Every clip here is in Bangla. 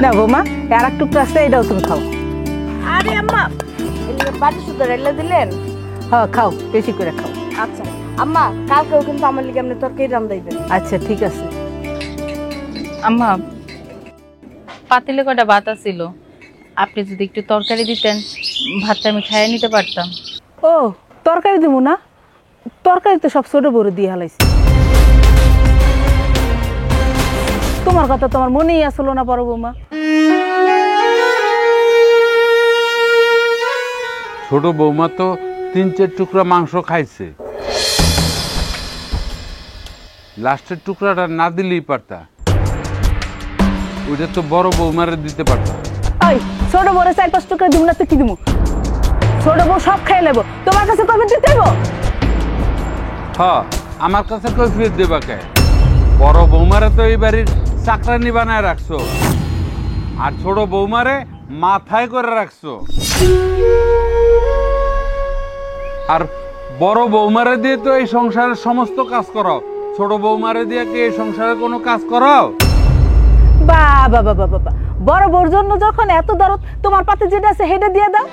না বৌমা, আর এক টুকরা আছে, এটাও তুমি খাও। আরে আম্মা, বাড়ি শুধু রেলে দিলেন? হ্যাঁ খাও, বেশি করে খাও। আচ্ছা আম্মা, কালকেও কিন্তু আমার লিগে আপনি তরকারি রান্দাইবেন। আচ্ছা ঠিক আছে। আম্মা, পাতিলে কটা ভাত ছিল, আপনি যদি একটু তরকারি দিতেন, ভাতটা আমি খাইয়ে নিতে পারতাম। ও তরকারি দিব না? তরকারি তো সব ছোট বড় দিয়ে হালাইছি। তোমার কথা তোমার মনেই আসলো না বড় বৌমা। ছোট বৌমা তো 3-4 টুকরা মাংস খাইছে, লাস্টের টুকরাটা না দিলেই পারতা, ওইটা তো বড় বৌমারে দিতে পারতা। ওই ছোট বড় 4-5 টুকরা দিব না তো কি দিব? ছোট বউ সব খেয়ে নেবো, তোমার কাছে কবে দিতে হইব? হ্যাঁ, আমার কাছে কৈফিয়ত দেবা কে? বড় বৌমারে তো এই বাড়ির চাকরানি বানায় রাখছো, আর ছোট বৌমারে মাথায় করে রাখছো। আর বড় বৌমারে দিয়ে তো এই সংসারের সমস্ত কাজ করাও, ছোট বৌমারে দিয়ে কি এই সংসারে কোনো কাজ করাও? বাবা বাবা বাবা, বড় বউর জন্য যখন এত দরদ, তোমার পাতে যেটা আছে হেডে দিয়ে দাও।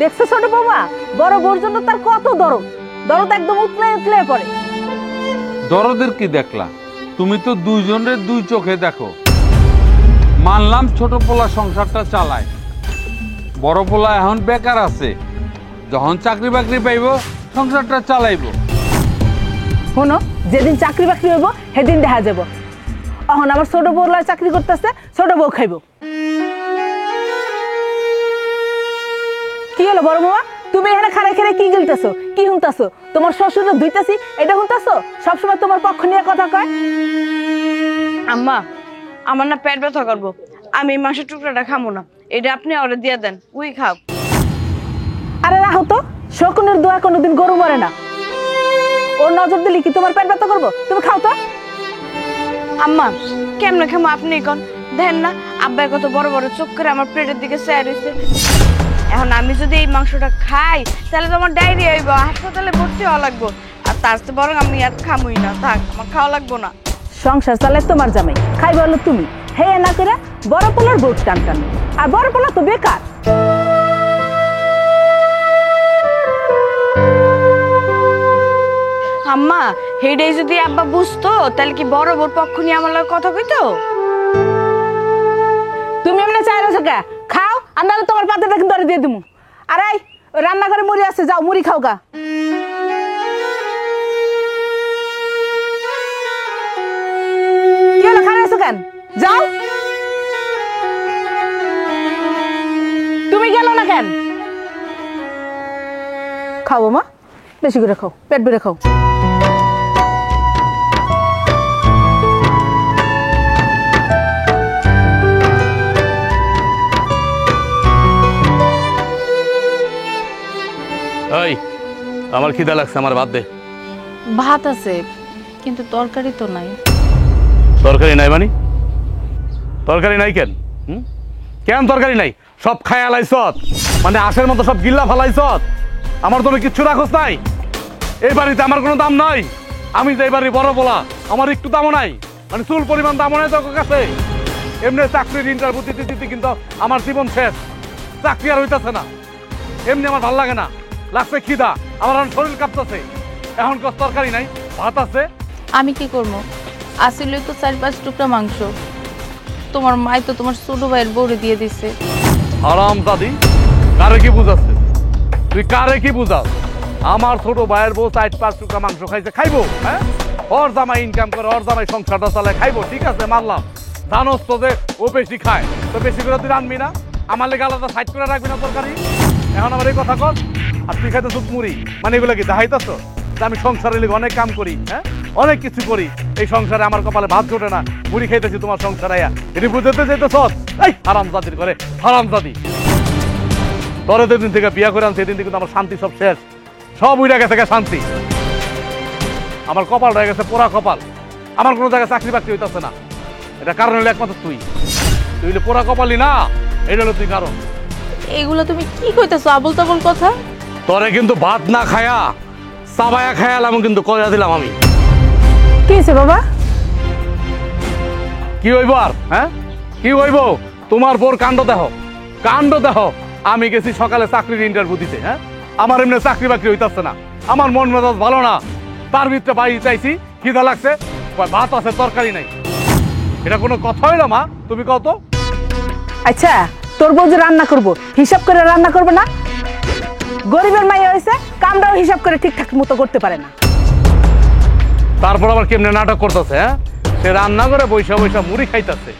দেখছো ছোট বৌমা, বড় বউর জন্য তার কত দরদ, দরদ একদম উতলে উতলে পড়ে। দরদের কি দেখলা? তুমি তো দুইজনের দুই চোখে দেখো। মানলাম ছোট পোলা সংসারটা চালায়, বড় পোলা এখন বেকার আছে, যখন চাকরি বাকরি পাইব সংসারটা চালাইব। শোনো, যেদিন চাকরি বাকরি হইব সেদিন দেখা যাব। এখন আমার ছোট বউলা চাকরি করতেছে, ছোট বউ খাইব। কি হলো বড় বৌমা, তুমি এখানে খাড়াই খাড়াই কি গিলতেছো, কি শুনতেছো? তোমার শ্বশুর ধুইতেছি এটা শুনতেছো? সবসময় তোমার পক্ষ নিয়ে কথা কয়। আম্মা, আমার না পেট ব্যথা করবো, আমি এই মাংসের টুকরাটা খাবো না, এটা আপনি ওরে দিয়ে দেন, উই খাও। আরে রাখো তো, শকুনের দোয়া কোনোদিন গরু মরে না। ওর নজর দিলি কি তোমার পেট ব্যথা করবো? তুমি খাও তো। আম্মা কেমনে খামো আপনি কোন? দেখেন না আব্বাই কত বড় বড় চোখ করে আমার পেটের দিকে চেয়ে রয়েছে। এখন আমি যদি এই মাংসটা খাই তাহলে তো আমার ডায়রিয়া হইব, হাসপাতালে ভর্তি হওয়া লাগবো। আর তার চেয়ে বরং আমি আর খামুই না, থাক, আমার খাওয়া লাগবো না। সংসার চালায় তোমার জামাই, খাই বলো তুমি। হে না করে বড় পোলার বউ টান টানো, আর বড় পোলা তো বেকার। আম্মা হেডেই যদি আব্বা বুঝতো তাহলে কি বড় বড় পক্ষ নিয়ে আমার লগে কথা কইতো? তুমি এমনি চাই রয়েছো কে? খাও, আর নাহলে তোমার পাতেটা কিন্তু দিয়ে দিমু। আর এই রান্নাঘরে মুড়ি আছে, যাও মুড়ি খাও গা। কি হলো, খারাইছো কেন? যাও। তুমি গেল না কেন? খাও মা, বেশি করে খাও, পেট ভরে খাও। এই আমার খিদা লাগছে, আমার ভাত দে। ভাত আছে, কিন্তু তরকারি তো নাই। তরকারি নাই মানে? তরকারি নাই কেন? কেন তরকারি নাই? সব খায়া লাইছত, মানে আশের মতো সব গিল্লা ফালাইছত। আমার তুমি কিচ্ছু রাখোস নাই। এই বাড়িতে আমার কোনো দাম নাই। আমি যে এই বাড়ির বড় বলা, আমার একটু দামও নাই, মানে চুল পরিমাণ দামও নাই তোর কাছে। এমনি চাকরির ইন্টারভিউ দিতে দিতে কিন্তু আমার জীবন শেষ, চাকরি আর হইতেছে না। এমনি আমার ভাল লাগে না, লাগছে খিদা, আমার শরীর কাঁপতেছে। এখন কত তরকারি নাই, ভাত আছে। আমি কি করবো? আসলে তো 4-5 টুকরা মাংস, তোমার মাই তো তোমার ছোট ভাইয়ের বউরে দিয়ে দিছে। আরাম দাদি, কারে কি বুঝাচ্ছে? তুই কারে কি বুঝাস? আমার ছোট ভাইয়ের বউ 4-5 টুকরা মাংস খাইছে, খাইবো? হ্যাঁ, ওর জামাই ইনকাম করে, ওর জামাই সংসারটা চালায়, খাইবো, ঠিক আছে মানলাম। জানোস তো যে ও বেশি খায়, তো বেশি করে তুই রানবি না, আমার লেগে আলাদা সাইড করে রাখবি না তরকারি। এখন আমার এই কথা কর, আর তুই খাইতে চুপ মুড়ি, মানে এগুলো কি দেখাইতেছ আমি সংসারের লেগে অনেক কাম করি, হ্যাঁ অনেক কিছু করি, এই সংসারে আমার কপালে ভাত জোটে না, মুড়ি খাইতেছি তোমার সংসারে। এটি বুঝতে যেতেছ? এই হারাম জাতির করে হারাম জাতি। তোরে যেদিন থেকে বিয়া করে আনছে সেদিন থেকে আমার শান্তি সব শেষ, সব উইরা গেছে শান্তি। আমার কপাল রয়ে গেছে পোড়া কপাল, আমার কোনো জায়গায় চাকরি বাকরি হইতেছে না। এটা কারণ হলো একমাত্র তুই, তুই হলে পোড়া কপালই না, এটা হলো তুই কারণ। এগুলো তুমি কি কইতেছো আবল তাবল কথা? তোরে কিন্তু ভাত না খায়া চাবায়া খায়ালাম কিন্তু কয়া দিলাম আমি। কি হয়েছে বাবা? কি হইব আর হ্যাঁ কি হইব তোমার বোর কাণ্ড দেহ আমি গেছি সকালে চাকরির ইন্টারভিউ দিতে হ্যাঁ আমার এমনি চাকরি বাকরি হইতাছে না আমার মন মেজাজ ভালো না তার ভিতরে বাড়ি চাইছি খিদা লাগছে কয় ভাত আছে তরকারি নাই এটা কোনো কথা হইলো মা তুমি কত আচ্ছা তোর বউ যে রান্না করবো হিসাব করে রান্না করবে না গরিবের মাইয়া হয়েছে কামটাও হিসাব করে ঠিকঠাক মতো করতে পারে না তারপর আবার কেমনে নাটক করতেছে হ্যাঁ সে রান্না করে বৈশা বৈশা মুড়ি খাইতেছে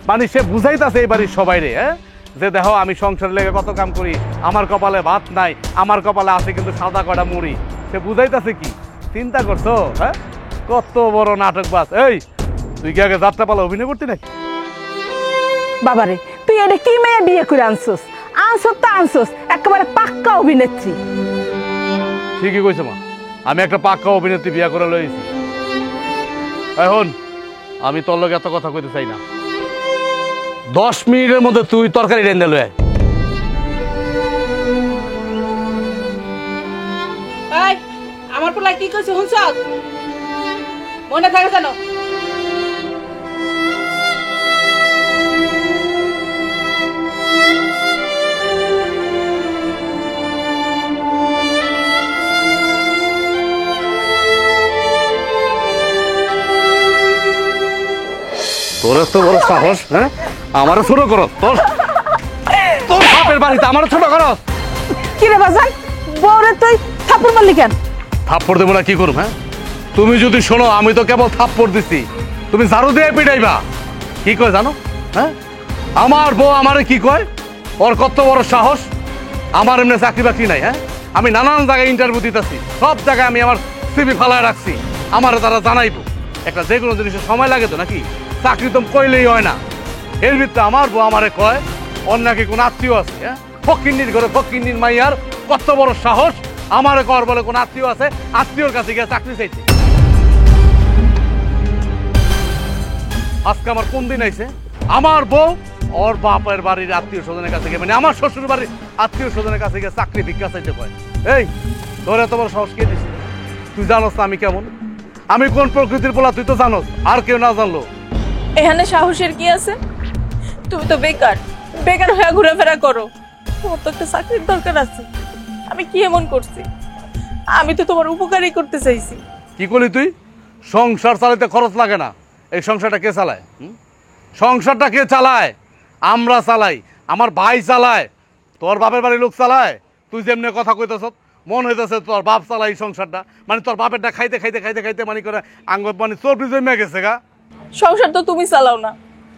মানে সে বুঝাইতেছে এই বাড়ির সবাই রে হ্যাঁ যে দেখো আমি সংসার লেগে কত কাম করি আমার কপালে ভাত নাই আমার কপালে আছে কিন্তু সাদা কটা মুড়ি সে বুঝাইতেছে কি চিন্তা করছো হ্যাঁ কত বড় নাটক বাস এই তুই কি আগে যাত্রাপালা অভিনয় করতি নাকি বাবারে তুই এটা কি মেয়ে বিয়ে করে আনছোস আনছোস একেবারে পাক্কা অভিনেত্রী ঠিকই কইছে মা আমি একটা পাক্কা অভিনেত্রী বিয়া করে লইছি এখন আমি তোর লগে এত কথা কইতে চাই না 10 মিনিটের মধ্যে তুই তরকারি রেঁধে লয়ে আয়। আমার পোলা কি কইছে শুনছ মনে থাকে জানো তোর এত বড় সাহস হ্যাঁ আমারও ছোট করো তোর তোর বাপের বাড়িতে আমারও ছোট করো কি রে বাজান বউরে তুই থাপ্পড় মারলি কেন থাপ্পড় দেবো না কি করব হ্যাঁ তুমি যদি শোনো আমি তো কেবল থাপ্পড় দিছি তুমি ঝাড়ু দিয়ে পিটাইবা কি কয় জানো হ্যাঁ আমার বউ আমারে কি কয় ওর কত বড় সাহস আমার এমনি চাকরি বাকরি নাই হ্যাঁ আমি নানান জায়গায় ইন্টারভিউ দিতেছি সব জায়গায় আমি আমার সিভি ফালায় রাখছি আমার তারা জানাইবো একটা যে কোনো জিনিসের সময় লাগে তো নাকি চাকরি তো কইলেই হয় না এর ভিতরে আমার বউ আমারে কয় ওর নাকি কোন আত্মীয় আছে হ্যাঁ ফকিন্নির ঘরে ফকিন্নির মাইয়ার কত বড় সাহস আমারে কর বলে কোন আত্মীয় আছে আত্মীয়র কাছে গিয়ে চাকরি চাইছে আজকে আমার কোন দিন আইছে আমার বউ ওর বাপের বাড়ির আত্মীয় স্বজনের কাছে গিয়ে মানে আমার শ্বশুর বাড়ির আত্মীয় স্বজনের কাছে গিয়ে চাকরি ভিক্ষা চাইতে কয় এই তোর এত বড় সাহস কে দিছে তুই জানোস না আমি কেমন আমি কোন প্রকৃতির পোলা তুই তো জানোস আর কেউ না জানলো এখানে সাহসের কি আছে তুমি তো বেকার হয়ে ঘোরাফেরা করো তোমার তো একটা চাকরির দরকার আছে আমি কি এমন করছি আমি তো তোমার উপকারই করতে চাইছি কি করলি তুই সংসার চালাতে খরচ লাগে না এই সংসারটা কে চালায় সংসারটা কে চালায় আমরা চালাই আমার ভাই চালায় তোর বাপের বাড়ির লোক চালায় তুই যেমনি কথা কইতেছ মন হইতেছে তোর বাপ চালাই এই সংসারটা মানে তোর বাপেরটা খাইতে খাইতে খাইতে খাইতে মানে করে আঙ্গ মানে চর্বি জমে গেছে গা সংসার তো তুমি চালাও না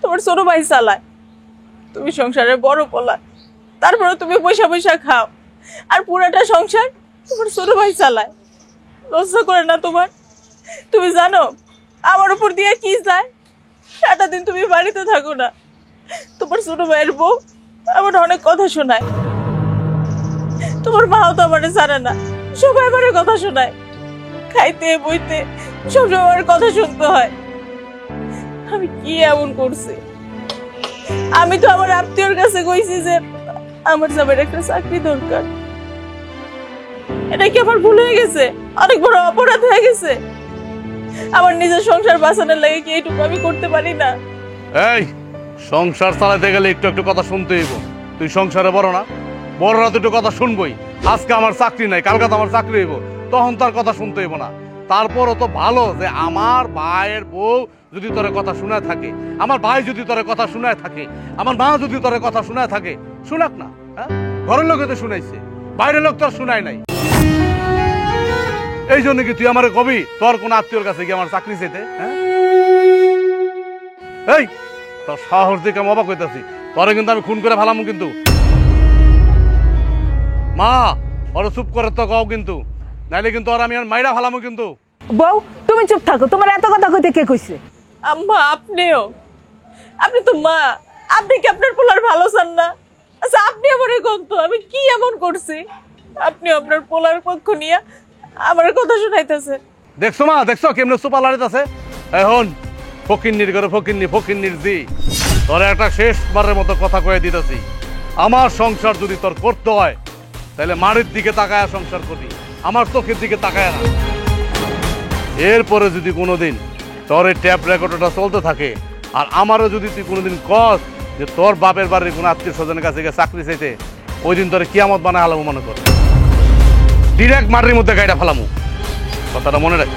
তোমার ছোট ভাই চালায় তুমি সংসারের বড় পোলা তারপরে তুমি পয়সা পয়সা খাও আর পুরাটা সংসার তোমার ছোট ভাই চালায় লজ্জা করে না তোমার তুমি জানো আমার উপর দিয়ে কি যায় সারাটা দিন তুমি বাড়িতে থাকো না তোমার ছোট ভাইয়ের বউ আমার অনেক কথা শোনায় তোমার মাও তো আমার জানে না সবাই আমার কথা শোনায় খাইতে বইতে সবসময় আমার কথা শুনতে হয় আমি কি এমন করছি আমি তো আমার আত্মীয়র কাছে কইছি যে আমার জামাইর একটা চাকরি দরকার এটা কি আমার ভুল হয়ে গেছে অনেক বড় অপরাধ হয়ে গেছে আমার নিজের সংসার বাঁচানোর লাগে কি এইটুকু আমি করতে পারি না এই সংসার চালাতে গেলে একটু একটু কথা শুনতে হইব তুই সংসারে বড় না বড়রা তো একটু কথা শুনবই আজকে আমার চাকরি নাই কালকে তো আমার চাকরি হইব তখন তার কথা শুনতে হইব না তারপরও তো ভালো যে আমার ভাইয়ের বউ যদি তোর কথা শোনায় থাকে আমার ভাই যদি তোর কথা শোনায় থাকে আমার মা যদি তোর কথা শোনায় থাকে শুনাক না হ্যাঁ ঘরের লোকে তো শুনাইছে বাইরের লোক তোর শোনায় নাই এই জন্য কি তুই আমার কবি তোর কোন আত্মীয়র কাছে গিয়ে আমার চাকরি চাইতে হ্যাঁ এই তোর সাহস দেখে আমি অবাক হইতাছি তোরে কিন্তু আমি খুন করে ফেলামু কিন্তু মা ওরা চুপ করে তো কও কিন্তু নাইলে কিন্তু আর আমি আর মাইরা ফেলামু কিন্তু বউ তুমি চুপ থাকো তোমার এত কথা কইতে কে কইছে আম্মা আপনি তো মা আপনি কি আপনার পোলার ভালো চান না আচ্ছা আপনি আমারে কোন তো আমি কি এমন করছি আপনি আপনার পোলার পক্ষ নিয়ে আমার কথা শুনাইতেছে দেখছো মা দেখছো কেমনে চুপা লাড়িতেছে এখন ফকিন্নির ঘরে ফকিন্নির জি তোর একটা শেষবারের মতো কথা কয়ে দিতেছি আমার সংসার যদি তোর করতে হয় তাহলে মাড়ির দিকে তাকায় সংসার করি আমার চোখের দিকে তাকায় না এরপরে যদি কোনোদিন তোর এই ট্যাপ রেকর্ডটা চলতে থাকে আর আমারও যদি তুই কোনোদিন কস যে তোর বাপের বাড়ির কোনো আত্মীয় স্বজনের কাছে গিয়ে চাকরি চাইতে, ওই দিন তোর কিয়ামত বানায় আলামু মনে কর। ডিরেক্ট মাটির মধ্যে গাড়িটা ফেলামু, কথাটা মনে রাখ।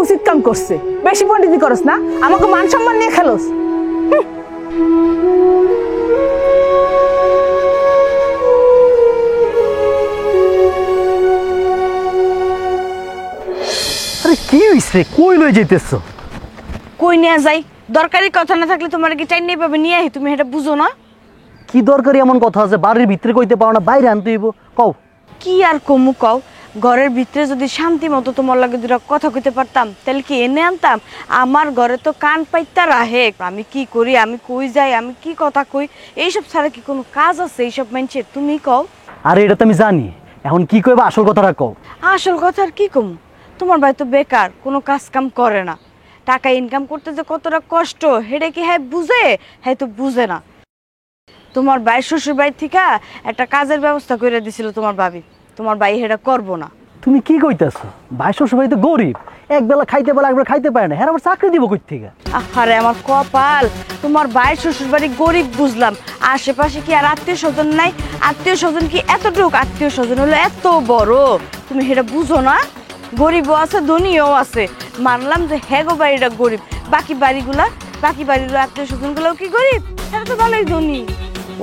উচিত কাম করছে, বেশি পণ্ডিতি করস না, আমাকে মান সম্মান নিয়ে খেলোস। আরে কি হইছে, কই লই যাইতেছ? কই নিয়ে যাই? দরকারি কথা না থাকলে তোমার কি চাই নেই পাবে নিয়ে আহি, তুমি এটা বুঝো না? কি দরকারি এমন কথা আছে বাড়ির ভিতরে কইতে পারো না, বাইরে আনতে হইব? কও। কি আর কমু কও, ঘরের ভিতরে যদি শান্তি মতো তোমার লাগে দুটা কথা কইতে পারতাম তাহলে কি এনে আনতাম? আমার ঘরে তো কান পাইতা রাহে, আমি কি করি, আমি কই যাই, আমি কি কথা কই, এইসব ছাড়া কি কোনো কাজ আছে এইসব মানুষের? তুমি কও। আরে এটা তো আমি জানি, এখন কি কইবা আসল কথাটা কও। আসল কথা আর কি কমু, তোমার ভাই তো বেকার, কোনো কাজ কাম করে না, টাকা ইনকাম করতে যে কতটা কষ্ট সেটা কি হ্যাঁ বুঝে? হ্যাঁ তো বুঝে না। তোমার ভাই শ্বশুর বাড়ি থেকে একটা কাজের ব্যবস্থা করে দিছিল তোমার ভাবি, তোমার ভাই সেটা করবো না। তুমি কি কইতাছো? ভাই শ্বশুর বাড়ি তো গরিব, এক বেলা খাইতে বেলা একবার খাইতে পারে না, হ্যাঁ আবার চাকরি দিব কই থেকে? আরে আমার কপাল, তোমার ভাই শ্বশুর বাড়ি গরিব বুঝলাম, আশেপাশে কি আর আত্মীয় স্বজন নাই? আত্মীয় স্বজন কি এতটুক? আত্মীয় স্বজন হলো এত বড়, তুমি সেটা বুঝো না? গরিবও আছে ধনীও আছে, মানলাম যে হ্যাঁ গো বাড়িটা গরিব, বাকি বাড়ির আত্মীয় স্বজন গুলোও কি গরিব? তারা তো ভালোই ধনী।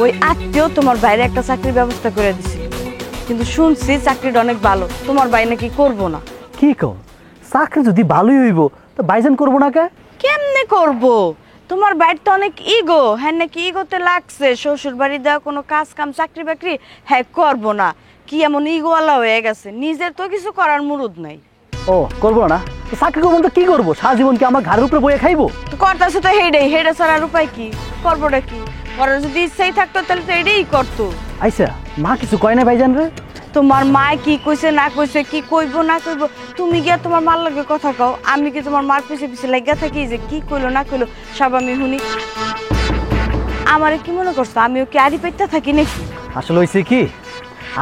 ওই আত্মীয় তোমার বাইরে একটা চাকরির ব্যবস্থা করে দিছিল, কিন্তু শুনছি চাকরিটা অনেক ভালো, তোমার ভাই নাকি করবো না। কি কও? চাকরি যদি ভালোই হইব তো বাইজান করবো না কে? কেমনে করবো? তোমার বাড়ির তো অনেক ইগো, হ্যাঁ নাকি ইগোতে লাগছে শ্বশুর বাড়ি দেওয়া কোনো কাজ কাম চাকরি বাকরি হ্যাঁ করবো না, কি এমন ইগোওয়ালা হয়ে গেছে, নিজের তো কিছু করার মুরুদ নাই। ও করবো না? তো চাকরি করবো না তো কি করবো? সারা জীবন কি আমার ঘাড়ের উপরে বয়ে খাইবো? তো করতেছে তো হেডে ছাড়ার উপায় কি? করবোটা কি? করার যদি ইচ্ছাই থাকতো তাহলে তো এটাই করতো। আইসা মা কিছু কয় না ভাইজান রে? তোমার মা কি কইছে না কইছে, কি কইবো না কইবো, তুমি গিয়া তোমার মার লগে কথা কও, আমি কি তোমার মার পিছে পিছে লাগিয়া থাকি যে কি কইলো না কইলো সব আমি শুনি? আমারে কি মনে করছো আমিও কি আড়ি পেতে থাকি নাকি? আসলে হয়েছে কি,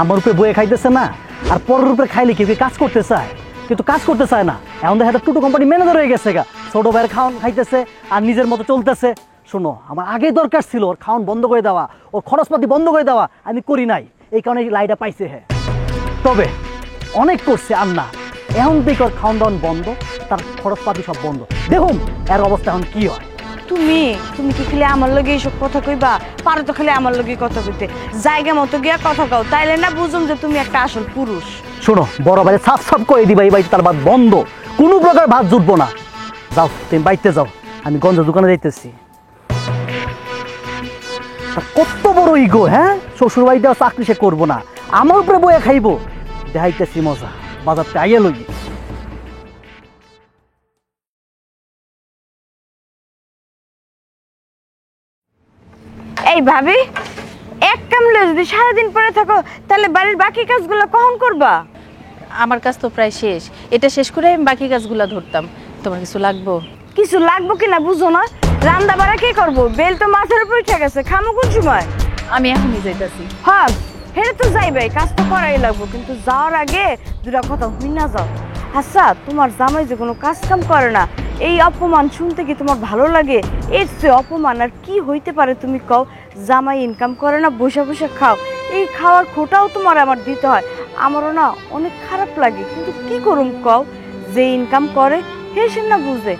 আমার উপরে বয়ে খাইতেছে না, আর পরের উপরে খাইলে কেউ কি কাজ করতে চায়? কিন্তু কাজ করতে চায় না, এখন দেখা টুটু কোম্পানি ম্যানেজার হয়ে গেছে গা, ছোট ভাইয়ের খাওয়ান খাইতেছে আর নিজের মতো চলতেছে। শোনো, আমার আগেই দরকার ছিল ওর খাওয়ান বন্ধ করে দেওয়া, ওর খরচপাতি বন্ধ করে দেওয়া, আমি করি নাই, এই কারণে লাইটা পাইছে। হ্যাঁ তবে অনেক করছে আর না, এখন দেখি ওর খাওয়ান দাওয়ান বন্ধ, তার খরচপাতি সব বন্ধ, দেখুন এর অবস্থা এখন কি হয়। তুমি কি খালি আমার লগে এইসব কথা কইবা? পারো তো খালি আমার লগে কথা কইতে, জায়গা মতো গিয়া কথা কও, তাইলে না বুঝুম যে তুমি একটা আসল পুরুষ। শোনো, বড় ভাই সাফ সাফ করে দিবা এই বাড়িতে তার ভাত বন্ধ, কোনো প্রকার ভাত জুটবো না। যাও তুমি বাড়িতে যাও, আমি গঞ্জ দোকানে যাইতেছি। কত বড় ইগো, হ্যাঁ শ্বশুর বাড়িতে চাকরি সে করবো না, আমার উপরে বয়ে খাইবো, দেখাইতেছি মজা, বাজারতে আইয়া লই। এই ভাবি, এক কামলে যদি সারাদিন পরে থাকো তাহলে বাড়ির বাকি কাজগুলো কখন করবা? আমার কাজ তো প্রায় শেষ, এটা শেষ করে আমি বাকি কাজগুলো ধরতাম। তোমার কিছু লাগবো? কিছু লাগবো কিনা বুঝো না? রান্না বাড়া কে করবো? বেল তো মাথার উপর উঠে গেছে, খামো কোন সময়? আমি এখনই যাইতাছি। হ্যাঁ হেরে তো যাইবাই, কাজ তো করাই লাগবো, কিন্তু যাওয়ার আগে দুটা কথা হই না যাও। আচ্ছা, তোমার জামাই যে কোনো কাজ কাম করে না, এই অপমান শুনতে কি তোমার ভালো লাগে? এর চেয়ে অপমান আর কি হইতে পারে তুমি কও? জামাই ইনকাম করে না, বসে বসে খাও, এই খাওয়ার খোটাও তোমার আমার দিতে হয়, আমারও না অনেক খারাপ লাগে, কিন্তু কি করুম কও? যে ইনকাম করে সে না বুঝে,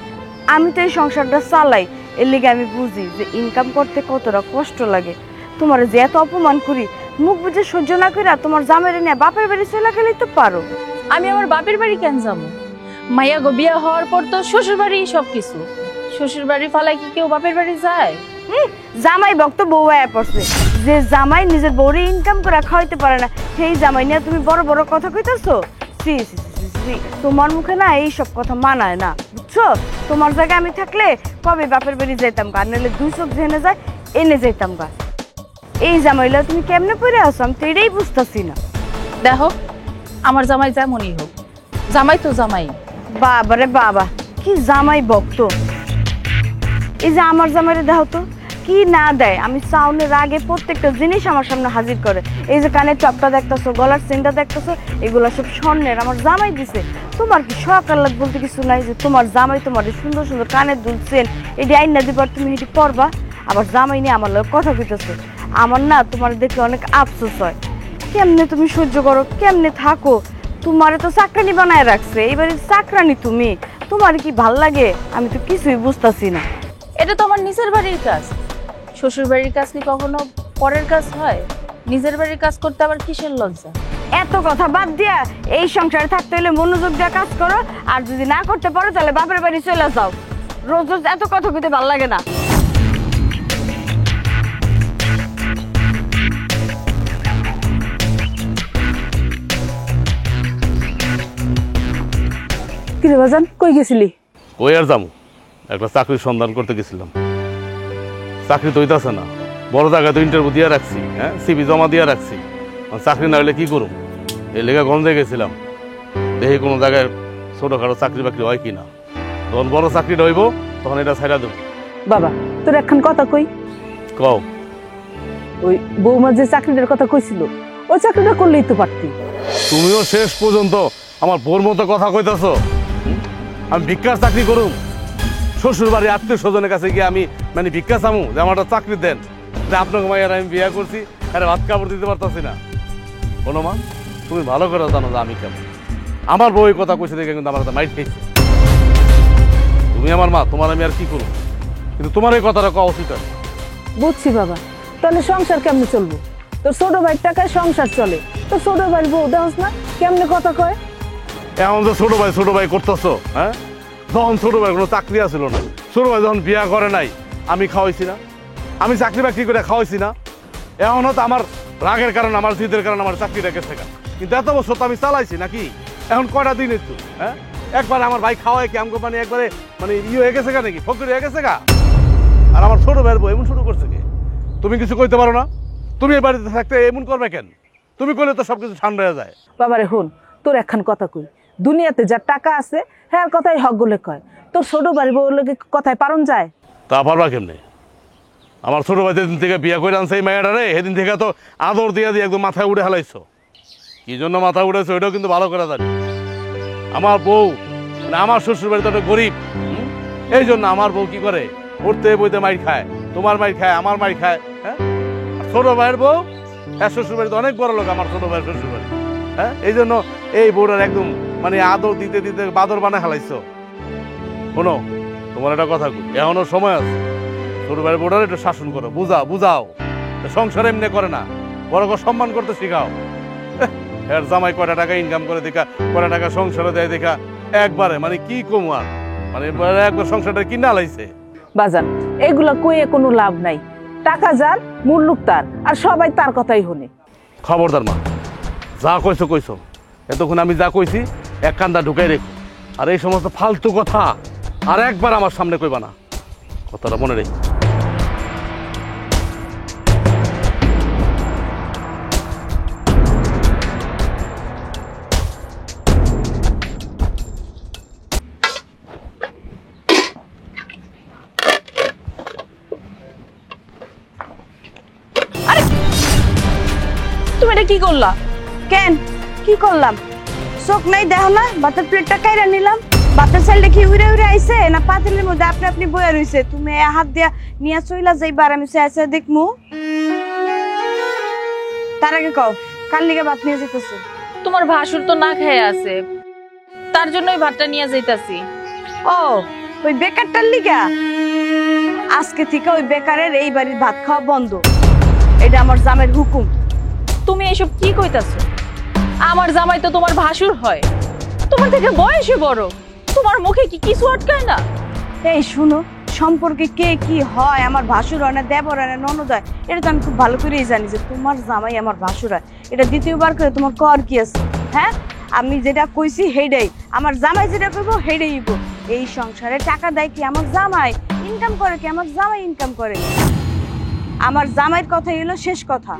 আমি তো এই সংসারটা চালাই, এর লিগে আমি বুঝি যে ইনকাম করতে কতটা কষ্ট লাগে। তোমার যে এত অপমান করি, মুখ বুঝে সহ্য না করে তোমার জামাইরে নিয়ে বাপের বাড়ি চলে গেলেই তো পারো। আমি আমার বাপের বাড়ি কেন যাবো? মাইয়া গো বিয়া হওয়ার পর তো শ্বশুর বাড়ি সবকিছু, শ্বশুর বাড়ি ফালাই কি কেউ বাপের বাড়ি যায়? জামাই ভক্ত বউ আয়া পড়ছে, যে জামাই নিজের বউরে ইনকাম করে খাওয়াইতে পারে না, সেই জামাই নিয়ে তুমি বড় বড় কথা কইতাছো? তোমার মুখে না এইসব কথা মানায় না, বুঝছো? তোমার জায়গায় আমি থাকলে কবে বাপের বাড়ি যাইতাম গা, নাহলে দুই চোখ জেনে যায় এনে যাইতাম গা। এই জামাইলা তুমি কেমনে পড়ে আসো আমি তো এটাই বুঝতেছি না। দেখো, আমার জামাই যেমনই হোক, জামাই তো জামাই। বাবারে বাবা, কি জামাই ভক্ত! এই যে আমার জামাইরে দেখো তো, কি না দেয়, আমি চাউনের আগে প্রত্যেকটা জিনিস আমার সামনে হাজির করে। এই যে কানের টপটা দেখতেছো, গলার চেনটা দেখতেছো, এগুলো সব স্বর্ণের, আমার জামাই দিছে। তোমার কি শখ আহ্লাদ বলতে কিছু নাই যে তোমার জামাই তোমার এই সুন্দর সুন্দর কানের দুল চেন এটি আইনা দিবার, তুমি এটি পরবা? আবার জামাই নিয়ে আমার লোক কথা কইতেছে। আমার না তোমার দেখলে অনেক আফসোস হয়। কেমনে তুমি সহ্য করো, কেমনে থাকো? তোমারে তো চাকরানি বানায় রাখছে, এবারে চাকরানি তুমি, তোমার কি ভাল লাগে? আমি তো কিছুই বুঝতাছি না। এটা তো আমার নিজের বাড়ির কাজ। শ্বশুর বাড়ির কাজ কি কখনো পরের কাজ হয়? নিজের বাড়ির কাজ করতে আবার কিসের লজ্জা? এত কথা বাদ দিয়া এই সংসারে থাকতে হলে মনোযোগ দিয়ে কাজ করো, আর যদি না করতে পারো তাহলে বাপের বাড়ি চলে যাও। রোজ রোজ এত কথা কইতে ভাল লাগে না। কিরে বাজান, কই গেছিলি? কই আর যাবো, একটা চাকরির সন্ধান করতে গেছিলাম। চাকরি তো হইতাছে না, বড় জায়গায় তো ইন্টারভিউ দিয়ে রাখছি, হ্যাঁ সিভি জমা দিয়ে রাখছি। চাকরি না হলে কি করুম, এই লেগে গঞ্জে গেছিলাম, দেখি কোনো জায়গায় ছোটখাটো চাকরি বাকরি হয় কিনা। যখন বড় চাকরিটা হইব তখন এটা ছাইড়া দেবো। বাবা, তোর একখান কথা কই। কও। ওই বৌমা যে চাকরিটার কথা কইছিল, ওই চাকরিটা করলেই তো পারতি। তুমিও শেষ পর্যন্ত আমার বোর মতো কথা কইতাছো। আমি ভিক্ষার চাকরি করুম? শ্বশুর বাড়ি আত্মীয় স্বজনের কাছে গিয়ে আমি মানে ভিক্ষা চামু যে আমার একটা চাকরি দেন, যে আপনাকে মাইয়ার আমি বিয়ে করছি, আরে ভাত কাপড় দিতে পারতাছি না। বলো মা, তুমি ভালো করে জানো যে আমি কেমন। আমার বউ এই কথা কইছে দেখে কিন্তু আমার মাইট খেয়েছে। তুমি আমার মা, তোমার আমি আর কি করবো, কিন্তু তোমার এই কথাটা কওয়া উচিত আছে। বুঝছি বাবা, তাহলে সংসার কেমনে চলবো? তোর ছোট ভাইয়ের টাকায় সংসার চলে, তোর ছোট ভাইয়ের বউ দেখছ না কেমনে কথা কয়। এখন তো ছোট ভাই করতেছো, হ্যাঁ? যখন ছোট ভাই কোনো চাকরি আসছিল না, ছোট ভাই যখন বিয়া করে নাই, আমি খাওয়াইছি না? আমি চাকরি বাকরি করে খাওয়াইছি না? এখনও তো আমার রাগের কারণে, আমার জিদের কারণে আমার চাকরিটা গেছে গা, কিন্তু এত বছর তো আমি চালাইছি নাকি? এখন কয়টা দিন একটু, হ্যাঁ? একবার আমার ভাই খাওয়াই কি আমগো মানে একবারে মানে হয়ে গেছে গা নাকি, ফকির হয়ে গেছে গা? আর আমার ছোট ভাইয়ের বউ এমন শুরু করছে কি? তুমি কিছু কইতে পারো না? তুমি এই বাড়িতে থাকতে এমন করবে কেন? তুমি করলে তো সবকিছু ঠান্ডা হয়ে যায়। বাবারে হুন, তোর একখান কথা কই। দুনিয়াতে যার টাকা আছে হ্যাঁ কথাই হক বলে কয়, তোর ছোট ভাই বউর লোকে কথায় পারন যায়? তা পারবা কেমনে? আমার ছোট ভাই যেদিন থেকে বিয়া করে আনছে এই মায়াটা রে, সেদিন থেকে তো আদর দিয়া দিয়ে একদম মাথায় উঠে হালাইছো। কি জন্য মাথা উঠেছো ওইটাও কিন্তু ভালো করে জানি। আমার বউ মানে আমার শ্বশুর বাড়িতে একটা গরিব, এই জন্য আমার বউ কি করে, উঠতে বইতে মাইর খায়, তোমার মাইর খায়, আমার মাইর খায়, হ্যাঁ? আর ছোট ভাইয়ের বউ হ্যাঁ শ্বশুর বাড়িতে অনেক বড় লোক, আমার ছোট ভাইয়ের শ্বশুর বাড়ি, হ্যাঁ? এই জন্য এই বউটার একদম মানে আদর দিতে দিতে বাদর বানায় হালাইছো। শোনো, তোমার একটা কথা কই, এখনো সময় আছে। ছোট ভাইয়ের বউটার একটু শাসন করো, বুঝাও সংসার এমনি করে না, বড় করে সম্মান করতে শিখাও। এর জামাই কয়টা টাকা ইনকাম করে দেখা, কয়টা টাকা সংসারে দেয় দেখা, একবারে মানে কি কমার মানে একবার সংসারটা কিনা লাইছে। বাজান, এগুলা কইয়ে কোনো লাভ নাই। টাকা যার, মুল্লুক তার, আর সবাই তার কথাই হনে। খবরদার মা, যা কইছো এতক্ষণ আমি যা কইছি এক কান্দা ঢুকাই রেখো। আর এই সমস্ত ফালতু কথা আর একবার আমার সামনে কইবা না, কথাটা মনে রেখো। তুমি এটা কি করলা? কেন কি করলাম? চোখ নাই দেখো না, ভাতের প্লেটটা কাইরা নিলাম। ভাতের চাইলে কি উড়ে উড়ে আইছে না পাতিলের মধ্যে আপনি আপনি বয়ে রইছে? তুমি হাত দিয়া নিয়ে চইলা যাইবার, আমি চাইছে দেখমু। তার আগে কও, কার লিগে ভাত নিয়ে যেতেছো? তোমার ভাসুর তো না খেয়ে আছে, তার জন্য ওই ভাতটা নিয়ে যাইতাছি। ও, ওই বেকারটার লিগা? আজকে থেকে ওই বেকারের এই বাড়ির ভাত খাওয়া বন্ধ, এটা আমার জামের হুকুম। তুমি এসব কি কইতাছো? আমার জামাই তো তোমার ভাসুর হয়, তোমার থেকে বয়সে বড়, তোমার মুখে কি কিছু আটকায় না? এই শুনো, সম্পর্কে কে কি হয়, আমার ভাসুর হয় না দেবর হয় না ননদ হয়, এটা তো আমি খুব ভালো করেই জানি যে তোমার জামাই আমার ভাসুর হয়। এটা দ্বিতীয়বার করে তোমার কর কি আছে? হ্যাঁ, আমি যেটা কইছি সেইটাই, আমার জামাই যেটা করবো সেইটাই হইব। এই সংসারে টাকা দেয় কি আমার জামাই, ইনকাম করে কি আমার জামাই ইনকাম করে। আমার জামাইয়ের কথাই হলো শেষ কথা।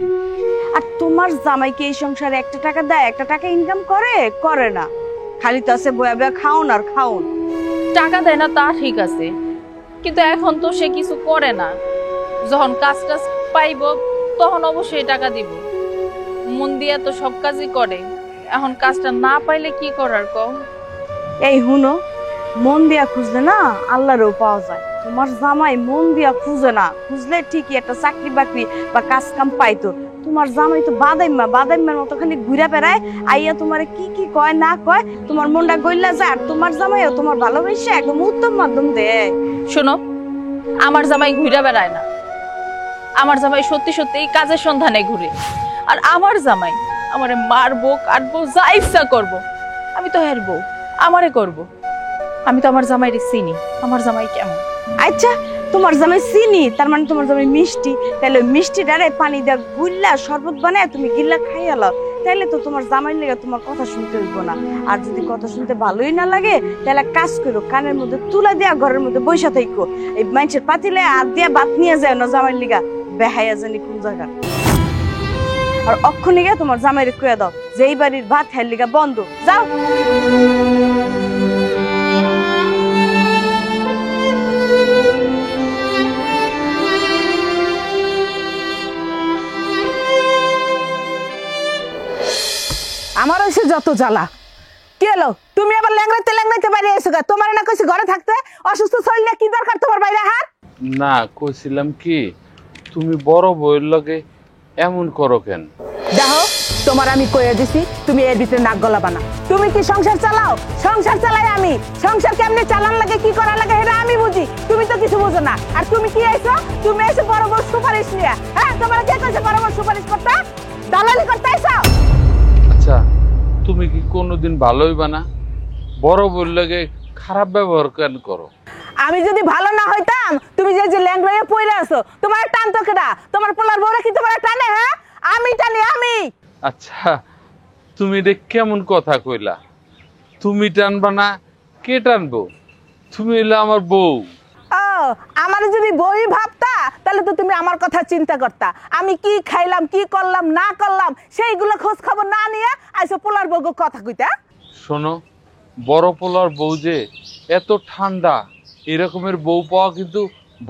আর তোমার জামাই কি এই সংসারে একটা টাকা দেয়, একটা টাকা ইনকাম করে? করে না, খালি তো আছে বয়া বয়া খাওন আর খাওন। টাকা দেয় না তা ঠিক আছে, কিন্তু এখন তো সে কিছু করে না, যখন কাজ টাজ পাইব তখন অবশ্যই টাকা দিব। মন দিয়া তো সব কাজই করে, এখন কাজটা না পাইলে কি করার কও? এই হুনো, মন দিয়া খুঁজলে না আল্লাহরও পাওয়া যায়। তোমার জামাই মন দিয়া খুঁজে না, খুঁজলে ঠিকই একটা চাকরি বাকরি বা কাজ কাম পাইতো। তোমার জামাই তো বাদাইম্মার মতো খালি ঘুরে বেড়ায়, আইয়া তোমার কি কি কয় না কয়, তোমার মনটা গইলা যায়। আর তোমার জামাইও তোমার ভালোবাসে একদম উত্তম মাধ্যম দেয়। শোনো, আমার জামাই ঘুরে বেড়ায় না, আমার জামাই সত্যি সত্যি এই কাজের সন্ধানে ঘুরে। আর আমার জামাই আমারে মারবো কাটবো যা ইচ্ছা করবো, আমি তো হেরবো, আমারে করব। আমি তো আমার জামাইরে চিনি, আমার জামাই কেমন। আচ্ছা, তোমার জামাই চিনি, তার মানে তোমার জামাই মিষ্টি। তাহলে মিষ্টি ডারে পানি দিয়ে গুল্লা শরবত বানায় তুমি গিল্লা খাইয়া লাও, তাহলে তো তোমার জামাই লেগে তোমার কথা শুনতে হইব না। আর যদি কথা শুনতে ভালোই না লাগে, তাহলে কাজ করো, কানের মধ্যে তুলা দিয়া ঘরের মধ্যে বৈশা থাইকো। এই মানুষের পাতিলে হাত দিয়া ভাত নিয়ে যায় না জামাই লিগা, বেহাইয়া জানি কোন জায়গা। আর অক্ষণে গিয়ে তোমার জামাইরে কয়ে দাও যে এই বাড়ির ভাত হের লিগা বন্ধ, যাও। আমার হয়েছে যত জ্বালা। কি হলো, তুমি আবার ল্যাংড়াইতে বাইরে এসো গা? তোমার না কইছি ঘরে থাকতে, অসুস্থ শরীরে কি দরকার তোমার বাইরে হাত? না, কইছিলাম কি, তুমি বড় বউয়ের লগে এমন করো কেন? দেখো, তোমার আমি কইয়া দিছি, তুমি এর ভিতরে নাক গলাবা না। তুমি কি সংসার চালাও? সংসার চালাই আমি। সংসার কেমনে চালান লাগে, কি করা লাগে এটা আমি বুঝি, তুমি তো কিছু বুঝো না। আর তুমি কি আইছো? তুমি এসে বড় বড় সুপারিশ নিয়ে। হ্যাঁ, তোমার কে কইছে বড় বড় সুপারিশ করতে? দালালি করতে আইছো? আচ্ছা, তুমি কি কোনোদিন ভালো হইবা না? বড় বউয়ের লগে খারাপ ব্যবহার কেন করো? আমি যদি ভালো না হইতাম, তুমি যে যে ল্যাংড়াইয়া পইরা আছো, তোমার টানতো কেডা? তোমার পোলার বউরা কি তোমার টানে? হ্যাঁ, আমি টানি, আমি। আচ্ছা, তুমি এটা কেমন কথা কইলা? তুমি টানবা না, কে টানবো? তুমি হইলে আমার বউ। ও, আমার যদি বই ভাবতা, তাহলে তো তুমি আমার কথা চিন্তা করতা। আমি কি খাইলাম, কি করলাম না করলাম, সেইগুলো খোঁজ খবর না নিয়ে আইসো পোলার বউকে কথা কইতা। শোনো, বড় পোলার বউ যে এত ঠান্ডা, এরকমের বউ পাওয়া কিন্তু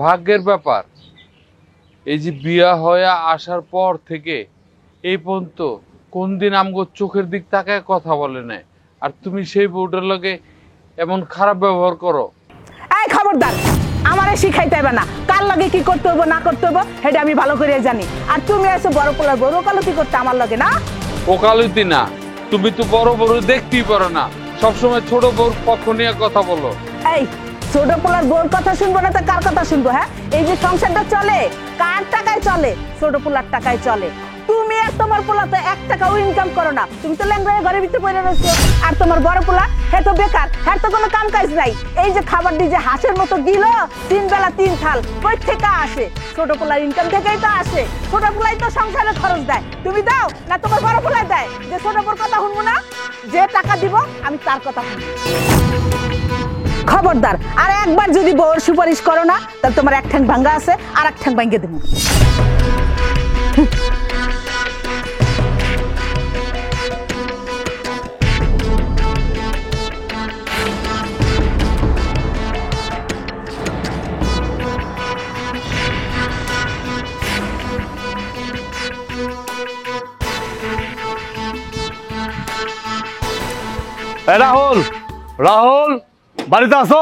ভাগ্যের ব্যাপার। এই যে বিয়া হয়ে আসার পর থেকে এই পর্যন্ত কোন দিন আমগো চোখের দিক তাকায় কথা বলে না, আর তুমি সেই বউটার লগে এমন খারাপ ব্যবহার করো। এই খবরদার, আমারে শিখাইতে হবে না কার লাগে কি করতে হইব না করতে হইব, সেটা আমি ভালো করে জানি। আর তুমি আইসো বড় পোলার বউ ওকালতি করতে আমার লগে, না? ওকালতি না, তুমি তো বড় বড় দেখতেই পারো না, সবসময় ছোট বউর পক্ষ নিয়ে কথা বলো। এই ছোট পোলার বউর কথা শুনবো না তো কার কথা শুনবো? হ্যাঁ, এই যে সংসারটা চলে কার টাকায় চলে? ছোট পোলার টাকায় চলে। তুমি আর তোমার পোলা তো 1 টাকাও ইনকাম করো না, তুমি তো ল্যাংড়ায় ঘরের ভিতরে পড়ে রয়েছো। আর তোমার বড় পোলা, হে তো বেকার, হ্যাঁ তো কোনো কাম কাজ নাই। এই যে খাবার দিয়ে যে হাঁসের মতো দিল 3 বেলা 3 থাল, কই থেকে আসে? ছোট পোলার ইনকাম থেকেই তো আসে। ছোট পোলাই তো সংসারে খরচ দেয়। তুমি দাও না তোমার বড় পোলাই দেয়? যে ছোট পোলার কথা শুনবো না, যে টাকা দিব আমি তার কথা শুনবো। খবরদার, আর একবার যদি বউর সুপারিশ করো না, তাহলে তোমার এক ঠ্যাং ভাঙ্গা আছে, আর এক ঠ্যাং ভাঙ্গে দেবো। রাহুল, রাহুল, বাড়িতে আস?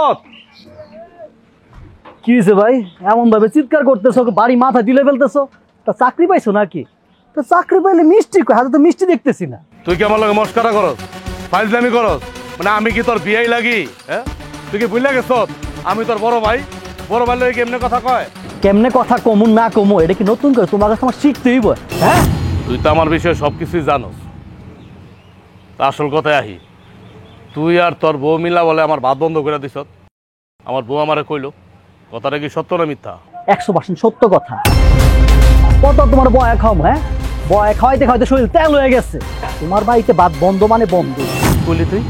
কি হয়েছে ভাই, এমন ভাবে চিৎকার করতেছো, বাড়ি মাথা দিলে ফেলতেছো? তা চাকরি পাইছো নাকি? তো চাকরি পাইলে মিষ্টি কই, হাতে তো মিষ্টি দেখতেছি না। তুই কি আমার লগে মস্কারা করস, ফাইজলামি করস? মানে আমি কি তোর বিয়াই লাগি? হ্যাঁ, তুই কি ভুলে গেছ আমি তোর বড় ভাই? বড় ভাই লগে কেমনে কথা কয়? কেমনে কথা কমু না কমু এটা কি নতুন করে তোমার কাছে আমার শিখতে হইব? হ্যাঁ, তুই তো আমার বিষয়ে সব কিছুই জানোস। তা আসল কথায় আহি, তুই আর তোর বউ মিলা বলে আমার ভাত বন্ধ করে দিস। আমার বউ আমারে কইল, কথাটা কি সত্য না মিথ্যা? 100% সত্য কথা। কত তোমার বয়া খাও? হ্যাঁ, বয়া খাওয়াইতে খাওয়াইতে শরীর তেল হয়ে গেছে। তোমার বাড়িতে ভাত বন্ধ মানে বন্ধ। কইলি তুই?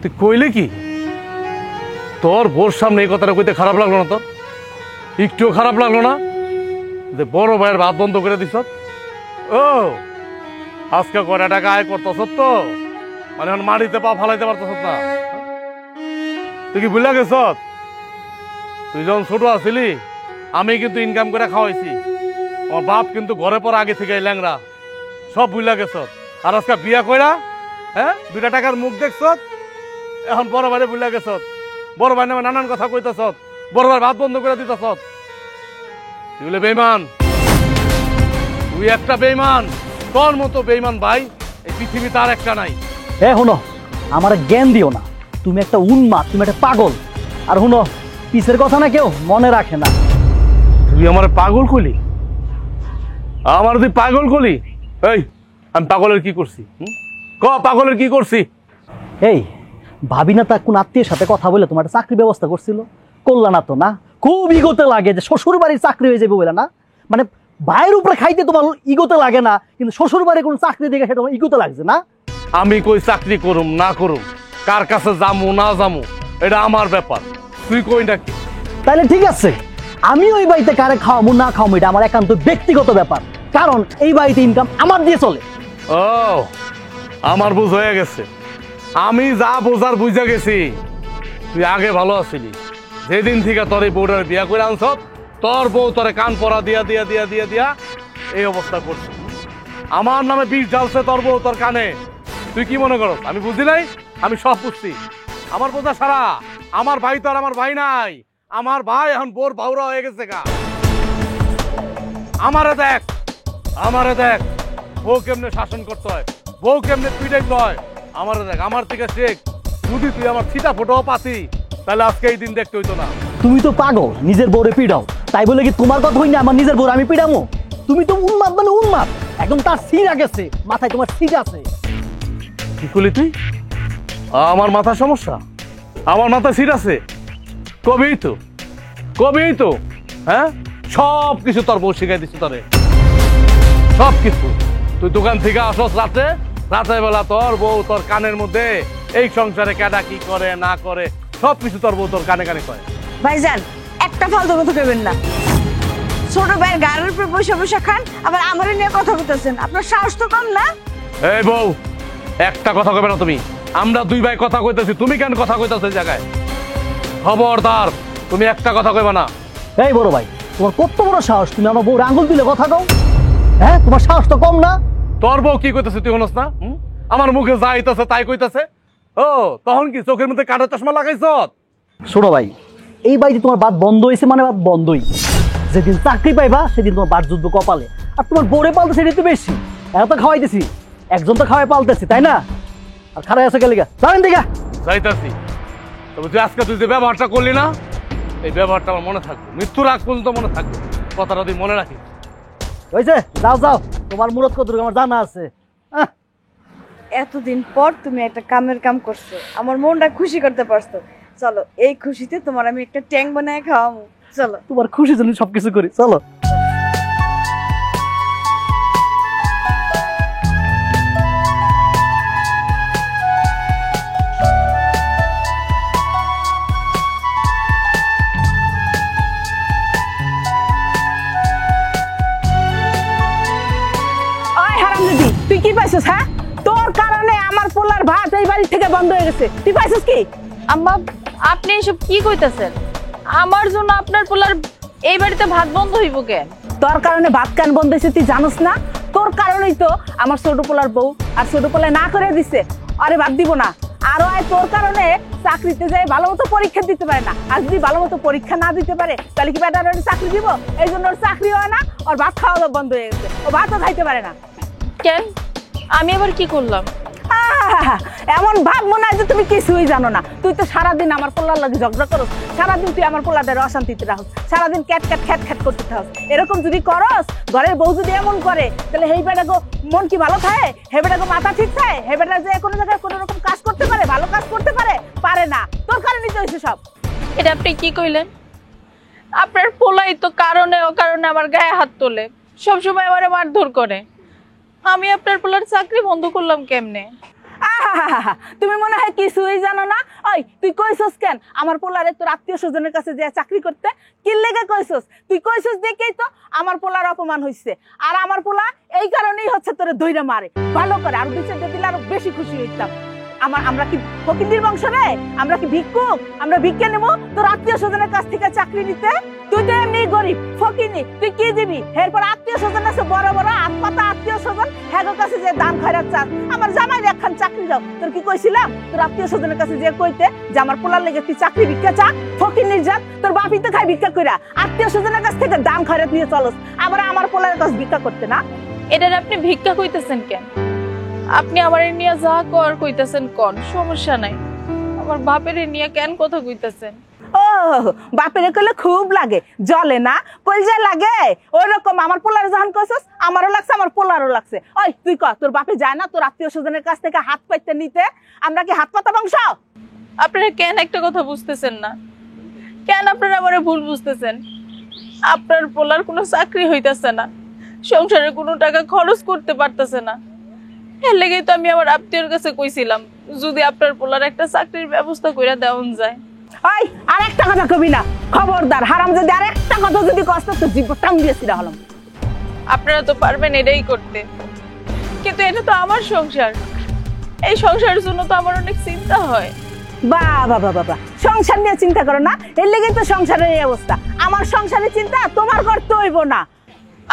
তুই কইলি কি? তোর বোর সামনে এই কথাটা কইতে খারাপ লাগলো না তোর? একটুও খারাপ লাগলো না যে বড় ভাইয়ের ভাত বন্ধ করে দিস? ও আজকে কয়টা টাকা আয় করতেছ তো, মানে এখন মাটিতে পা ফালাইতে পারতেছ না? তুই কি ভুলে গেছ তুই যখন ছোট আছিলি আমি কিন্তু ইনকাম করে খাওয়াইছি। আমার বাপ কিন্তু ঘরে পর আগে থেকে ল্যাংরা, সব ভুলা গেছ। আর আজকে বিয়া কইরা হ্যাঁ 2টা টাকার মুখ দেখছ, এখন বড় ভাইরে ভুলা গেছ। বড় ভাই নামে নানান কথা কইতেছ, বড় ভাই ভাত বন্ধ করে দিতেছ। তুই বলে বেইমান, তুই একটা বেইমান। তোর মতো বেইমান ভাই এই পৃথিবীতে আর একটা নাই। এ হুনো, আমার জ্ঞান দিও না। তুমি একটা উন্মাদ, তুমি একটা পাগল। আর হুনো, পিসের কথা না কেউ মনে রাখে না। তুই আমার পাগল কলি? আমার তুই পাগল কলি? এই আমি পাগলের কি করছি? ক পাগলের কি করছি? এই ভাবি না তার কোন আত্মীয়ের সাথে কথা বলে তোমার একটা চাকরির ব্যবস্থা করছিল, করলা না তো? না, খুব ইগোতে লাগে যে শ্বশুর বাড়ির চাকরি হয়ে যাবে বলে না? মানে ভাইয়ের উপরে খাইতে তোমার ইগোতে লাগে না, কিন্তু শ্বশুর বাড়ির কোন চাকরি দেখে সেটা তোমার ইগোতে লাগছে না? আমি কই চাকরি করুম না করুম, কার কাছে যামু না যামু, এটা আমার ব্যাপার। তুই কই নাকি? তাহলে ঠিক আছে, আমি ওই বাড়িতে কারে খাওয়াবো না খাওয়াবো এটা আমার একান্ত ব্যক্তিগত ব্যাপার, কারণ এই বাড়িতে ইনকাম আমার দিয়ে চলে। ও আমার বুঝ হয়ে গেছে। আমি যা বোঝার বুঝা গেছি। তুই আগে ভালো আছিলি, যেদিন থেকে তোর এই বউটার বিয়া করে আনছ, তোর বউ তোরে কান পরা দিয়া দিয়া দিয়া দিয়া দিয়া এই অবস্থা করছে। আমার নামে বিষ ঢালছে তোর বউ তোর কানে। তুই কি মনে করস আমি বুঝি নাই? আমি সব বুঝছি। আমার বোঝা সারা। আমার ভাই তো আর আমার ভাই নাই। আমার ভাই এখন বোর বাউরা হয়ে গেছে গা। আমারে দেখ, আমারে দেখ, বউ কেমনে শাসন করতে হয়, বউ কেমনে পিটাইতে হয়, আমারে দেখ, আমার থেকে শেখ। যদি তুই আমার ছিটা ফোটাও পাতি, তাহলে আজকে এই দিন দেখতে হইতো না। তুমি তো পাগল, নিজের বউরে পিড়াও, তাই বলে কি তোমার কথা হই না আমার নিজের বউরে আমি পিড়ামো? তুমি তো উন্মাদ, মানে উন্মাদ একদম। তার সিরা গেছে মাথায়, তোমার সিট আছে। কি করলি তুই? আমার মাথার সমস্যা? আমার মাথায় সিট আছে? কবেই তো, কবেই তো। হ্যাঁ, সব কিছু তোর বউ শিখাই দিচ্ছে তোরে, সব কিছু। তুই দোকান থেকে আসস রাতে, রাতের বেলা তোর বউ তোর কানের মধ্যে এই সংসারে কেডা কি করে না করে সব কিছু তোর বউ তোর কানে কানে কয়। ভাইজান একটা ফালতু কথা কইবেন না। ছোট ভাইয়ের গাড়ির উপরে বসে বসে খান, আবার আমারে নিয়ে কথা বলতেছেন। আপনার সাহস তো কম না? এই বউ, একটা কথা কইবে না তুমি। আমরা দুই ভাই কথা কইতেছি, তুমি কেন কথা কইতেছ এই জায়গায়? খবরদার, তুমি একটা কথা কইবা না। এই বড় ভাই, তোমার কত বড় সাহস, তুমি আমার বউরে আঙুল দিলে কথা কও? হ্যাঁ, তোমার সাহস তো কম না? তোর বউ কি কইতেছে তুই শুনস না? আমার মুখে যা আইতাছে তাই কইতাছে। ও তখন কি চোখের মধ্যে কাটা চশমা লাগাইছ? ছোট ভাই, এই বাড়িতে তোমার বাদ বন্ধ হয়েছে, মানে বাদ বন্ধই। যেদিন চাকরি পাইবা সেদিন তোমার বাদ যুদ্ধ কপালে। আর তোমার বউরে পালতে সেটা তো বেশি। এত খাওয়াইতেছি, একজন তো খাওয়াই পালতেছি, তাই না? আর খারাই আছে গেলে জানেন দিঘা যাইতাছি। তবে তুই আজকে তুই যে ব্যবহারটা করলি না, এই ব্যবহারটা আমার মনে থাকবে, মৃত্যুর আগ পর্যন্ত মনে থাকবে। কথাটা তুই মনে রাখিস। হয়েছে, যাও যাও, তোমার মুরত কত আমার জানা আছে। এতদিন পর তুমি একটা কামের কাম করছো, আমার মনটা খুশি করতে পারছো। চলো, এই খুশিতে তোমার আমি একটা ট্যাং বানায় খাওয়াবো। চলো। তোমার খুশি জন্য সবকিছু করি, চলো। ওই হারামজাদি, তুই কি পাইছিস? হ্যাঁ, তোর কারণে আমার পোলার ভাত এই বাড়ি থেকে বন্ধ হয়ে গেছে। তুই পাইছিস কি? আম্মা, আপনি এসব কি কইতাছেন? আমার জন্য আপনার পোলার এই বাড়িতে ভাত বন্ধ হইব কেন? তোর কারণে ভাত কান বন্ধ হয়েছে, তুই জানোস না? তোর কারণেই তো আমার ছোট পোলার বউ আর ছোট পোলায় না করে দিছে, আরে ভাত দিব না। আরো আয় তোর কারণে চাকরিতে যায় ভালো মতো পরীক্ষা দিতে পারে না। আর যদি ভালো মতো পরীক্ষা না দিতে পারে তাহলে কি বেটার চাকরি দিব? এই জন্য ওর চাকরি হয় না, ওর ভাত খাওয়া বন্ধ হয়ে গেছে, ও ভাতও খাইতে পারে না। কেন? আমি আবার কি করলাম? আহা, এমন ভাব মনে হয় যে তুমি কিছুই জানো না। তুই তো সারাদিন আমার পোলার লাগে ঝগড়া করস, সারাদিন তুই আমার পোলাদের অশান্তিতে রাখস, সারাদিন ক্যাট ক্যাট খ্যাট খ্যাট করতে থাকস। এরকম যদি করস, ঘরের বউ যদি এমন করে, তাহলে হেই বেটাকে মন কি ভালো থাকে? হে বেটাকে মাথা ঠিক থাকে? হে বেটা যে কোনো জায়গায় কোনো রকম কাজ করতে পারে, ভালো কাজ করতে পারে? পারে না। তোর কারণেই তো হয়েছে সব। এটা আপনি কি কইলেন? আপনার পোলাই তো কারণে অকারণে আমার গায়ে হাত তোলে, সবসময় আমারে মারধর করে। আমি আপনার পোলার চাকরি বন্ধ করলাম কেমনে? আহা, তুমি মনে হয় কিছুই জানো না। ওই তুই কইছস কেন আমার পোলারে তোর আত্মীয় স্বজনের কাছে যে চাকরি করতে? কি লেগে কইছস? তুই কইছস দেখেই তো আমার পোলার অপমান হইছে। আর আমার পোলা এই কারণেই হচ্ছে তোরে দইরা মারে। ভালো করে আর বিচারটা দিলে আরো বেশি খুশি হইতাম। আমরা কি ফকিন্দির বংশ রে? আমরা কি ভিক্ষুক? আমরা ভিক্ষা নেবো তোর আত্মীয় স্বজনের কাছ থেকে চাকরি নিতে? তুই তো এমনি গরিব ফকিনি, তুই কি দিবি? এরপর আত্মীয় স্বজন আছে বড় বড় আত্মাতা আত্মীয় স্বজন, হ্যাগোর কাছে যে দান খয়রাত চাস। আমার জামাই একখান চাকরি দাও। তোর কি কইছিলাম তোর আত্মীয় স্বজনের কাছে যে কইতে যে আমার পোলার লেগে তুই চাকরি ভিক্ষা চা? ফকিনির জাত, তোর বাপি তো খায় ভিক্ষা কইরা, আত্মীয় স্বজনের কাছ থেকে দান খয়রাত নিয়ে চলস, আবার আমার পোলার কাছে ভিক্ষা করতে না? এটার আপনি ভিক্ষা কইতেছেন কেন? আপনি আমার নিয়ে যা কর কইতেছেন কোন সমস্যা নাই, আমার বাপের নিয়ে কেন কথা কইতেছেন? ও বাপের কইলে খুব লাগে, জলে না কইজা লাগে ওই রকম। আমার পোলার যখন কইছস আমারও লাগছে, আমার পোলারও লাগছে। ওই তুই ক তোর বাপে যায় না তোর আত্মীয় স্বজনের কাছ থেকে হাত পাইতে নিতে? আমরা কি হাত পাতা বংশ? আপনারা কেন একটা কথা বুঝতেছেন না? কেন আপনারা আমারে ভুল বুঝতেছেন? আপনার পোলার কোনো চাকরি হইতাছে না, সংসারে কোনো টাকা খরচ করতে পারতেছে না, এর লেগেই তো আমি আমার আত্মীয়র কাছে কইছিলাম যদি আপনার পোলার একটা চাকরির ব্যবস্থা কইরা দেওয়া যায়। ওই আর একটা কথা কবি না, খবরদার হারাম যদি আর একটা কথা যদি কষ্ট তো জীব টাং দিয়েছিলা হলাম। আপনারা তো পারবেন এটাই করতে, কিন্তু এটা তো আমার সংসার, এই সংসারের জন্য তো আমার অনেক চিন্তা হয়। বাবা বাবা বাবা, সংসার নিয়ে চিন্তা করো না, এর লেগেই তো সংসারের এই অবস্থা। আমার সংসারের চিন্তা তোমার করতে হইব না।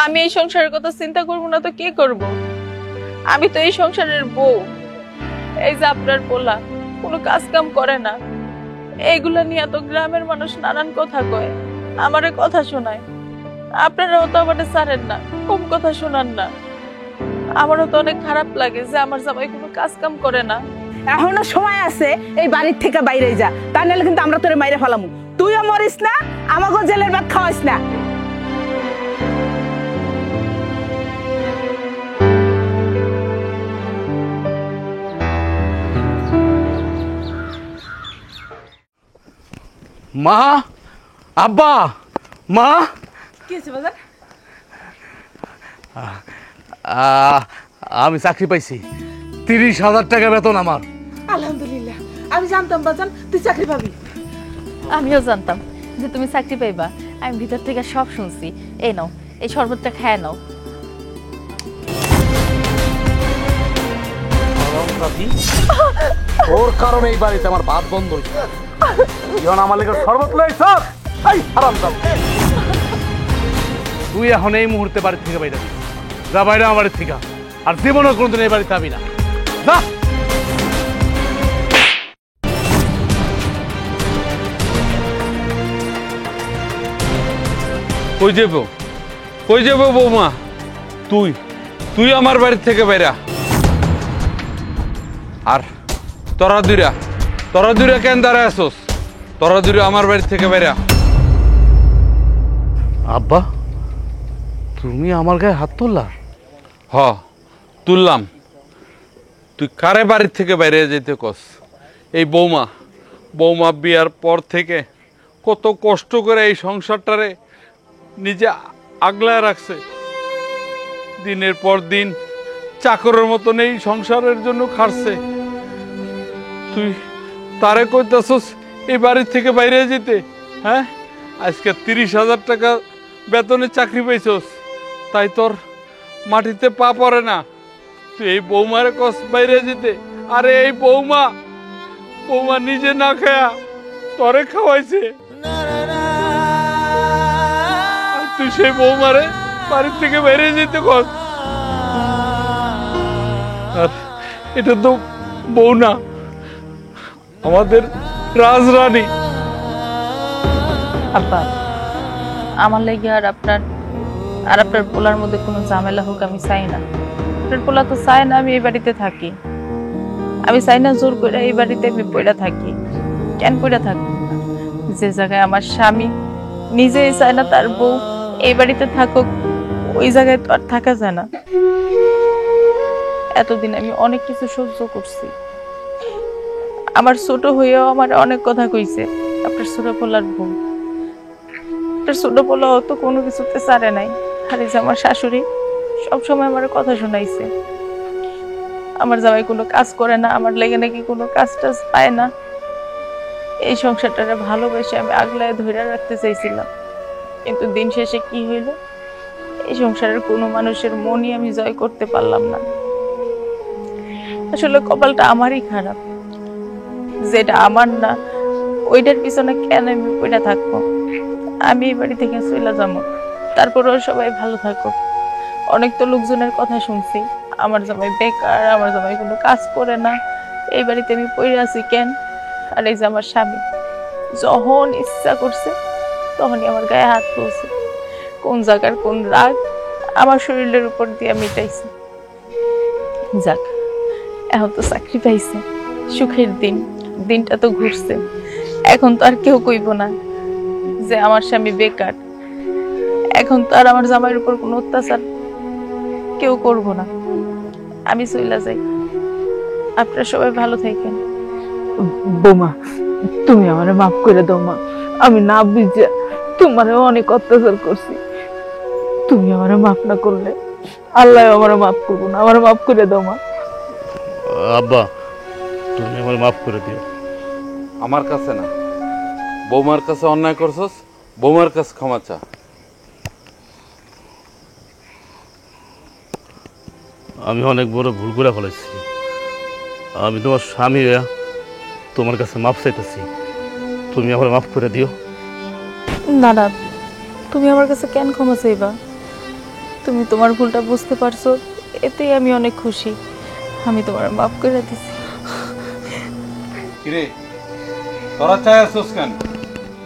আমি এই সংসারের কথা চিন্তা করবো না তো কে করব? আমি তো এই সংসারের বউ। এই যে আপনার পোলা কোনো কাজ কাম করে না, এইগুলা নিয়ে তো গ্রামের মানুষ নানান কথা কয়, আমারে কথা শোনায়। আপনারাও তো আমাদের ছাড়েন না, কম কথা শোনান না। আমারও তো অনেক খারাপ লাগে যে আমার জামাই কোনো কাজ কাম করে না। এখনো সময় আছে, এই বাড়ির থেকে বাইরে যা, তা নাহলে কিন্তু আমরা তোরে মাইরে ফেলামু। তুইও মরিস না, আমাকেও জেলের ভাত খাওয়াইস না। মা, আব্বা, মা, কি হয়েছে বাজার? আমি চাকরি পাইছি, 30,000 টাকা বেতন আমার। আলহামদুলিল্লাহ, আমি জানতাম বাজান তুই চাকরি পাবি। আমিও জানতাম যে তুমি চাকরি পাইবা, আমি ভিতর থেকে সব শুনছি। এই নাও, এই শরবতটা খায় নাও। ওর কারণে এই বাড়িতে আমার ভাত বন্ধ হয়েছে। আমার লেগে শরবত লইছ, তুই এখন এই মুহূর্তে বাড়ি থেকে বাইরে যা, বাইরে আমার বাড়ির থেকে, আর জীবনও কোনদিন এই বাড়িতে যাবি না, যা। কই যাবো, কই যাবো বৌমা? তুই তুই আমার বাড়ি থেকে বাইরা। আর তোরা দুইরা কেন দাঁড়ায় আসোস? তোরা দুইরা আমার বাড়ি থেকে বাইরা। আব্বা, তুমি আমার গায়ে হাত তুললা? হ, তুললাম। তুই কারে বাড়ির থেকে বাইরে যেতে কস? এই বৌমা বিয়ার পর থেকে কত কষ্ট করে এই সংসারটারে নিজে আগলায় রাখছে। দিনের পর দিন চাকরের মতন এই সংসারের জন্য খাটছে। তুই তারে কইতাছস এই বাড়ির থেকে বাইরে যেতে? হ্যাঁ, আজকে 30,000 টাকা বেতনে চাকরি পাইছস, তাই তোর মাটিতে পা পড়ে না। তুই এই বৌমারে কস বাইরে যেতে? আরে এই বৌমা নিজে না খায়া তরে খাওয়াইছে, আর তুই সেই বৌমারে বাড়ির থেকে বাইরে যেতে কস? আর এটা তো বউ না, আমাদের রাজরানী। আব্বা, আমার লাগে আর আপনার পোলার মধ্যে কোনো ঝামেলা হোক আমি চাই না। আপনার পোলা তো চায় না আমি এই বাড়িতে থাকি, আমি চাই না জোর করে এই বাড়িতে আমি পড়া থাকি। কেন পড়া থাকবো? যে জায়গায় আমার স্বামী নিজেই চায় না তার বউ এই বাড়িতে থাকুক, ওই জায়গায় তো আর থাকা যায় না। এতদিন আমি অনেক কিছু সহ্য করছি, আমার ছোট হইয়াও আমার অনেক কথা কইছে আপনার ছোট পোলার বউ। আপনার ছোট পোলাও তো কোনো কিছুতে ছাড়ে নাই। আর এই যে আমার শাশুড়ি সবসময় আমার কথা শোনাইছে আমার জামাই কোনো কাজ করে না, আমার লেগে নাকি কোনো কাজ টাজ পায় না। এই সংসারটারে ভালোবেসে আমি আগলায় ধরে রাখতে চাইছিলাম, কিন্তু দিন শেষে কি হইল, এই সংসারের কোনো মানুষের মনই আমি জয় করতে পারলাম না। আসলে কপালটা আমারই খারাপ। যেটা আমার না ওইটার পিছনে কেন আমি পড়ে থাকবো? আমি এই বাড়ি থেকে চলে যাবো, তারপরেও সবাই ভালো থাকো। অনেক তো লোকজনের কথা শুনছি আমার জামাই বেকার, আমার জামাই কোনো কাজ করে না, এই বাড়িতে আমি পড়ে আছি কেন? আর এই যে আমার স্বামী যখন ইচ্ছা করছে তখনই আমার গায়ে হাত তুলছে, কোন জায়গার কোন রাগ আমার শরীরের উপর দিয়ে মিটাইছে। যাক, এখন তো চাকরি পাইছে, সুখের দিন, দিনটা তো ঘুরছে। এখন তো আর কেউ কইব না যে আমার স্বামী বেকার। এখন তো আর আমার জামাইয়ের উপর কোনো অত্যাচার কেউ করব না। আমি চইলা যাই, আপনারা সবাই ভালো থাকেন। বৌমা, তুমি আমারে মাফ করে দাও মা, আমি না বুঝে তোমারে অনেক অত্যাচার করছি। তুমি আমারে মাফ না করলে আল্লাহ আমারে মাফ করবো না, আমারে মাফ করে দাও মা। আব্বা, তুমি আমার মাফ করে দিও। আমার কাছে না, বৌমার কাছে অন্যায় করছস, বৌমার কাছে ক্ষমা চা। আমি অনেক বড় ভুল করে ফেলেছি। আমি তোমার স্বামী হইয়া তোমার কাছে মাফ চাইতেছি, তুমি আমার মাফ করে দিও। না না, তুমি আমার কাছে কেন ক্ষমা চাইবা? তুমি তোমার ভুলটা বুঝতে পারছো, এতেই আমি অনেক খুশি। আমি তোমার মাফ করে দিছি। কিরে তোরা চাই আসছিস কেন?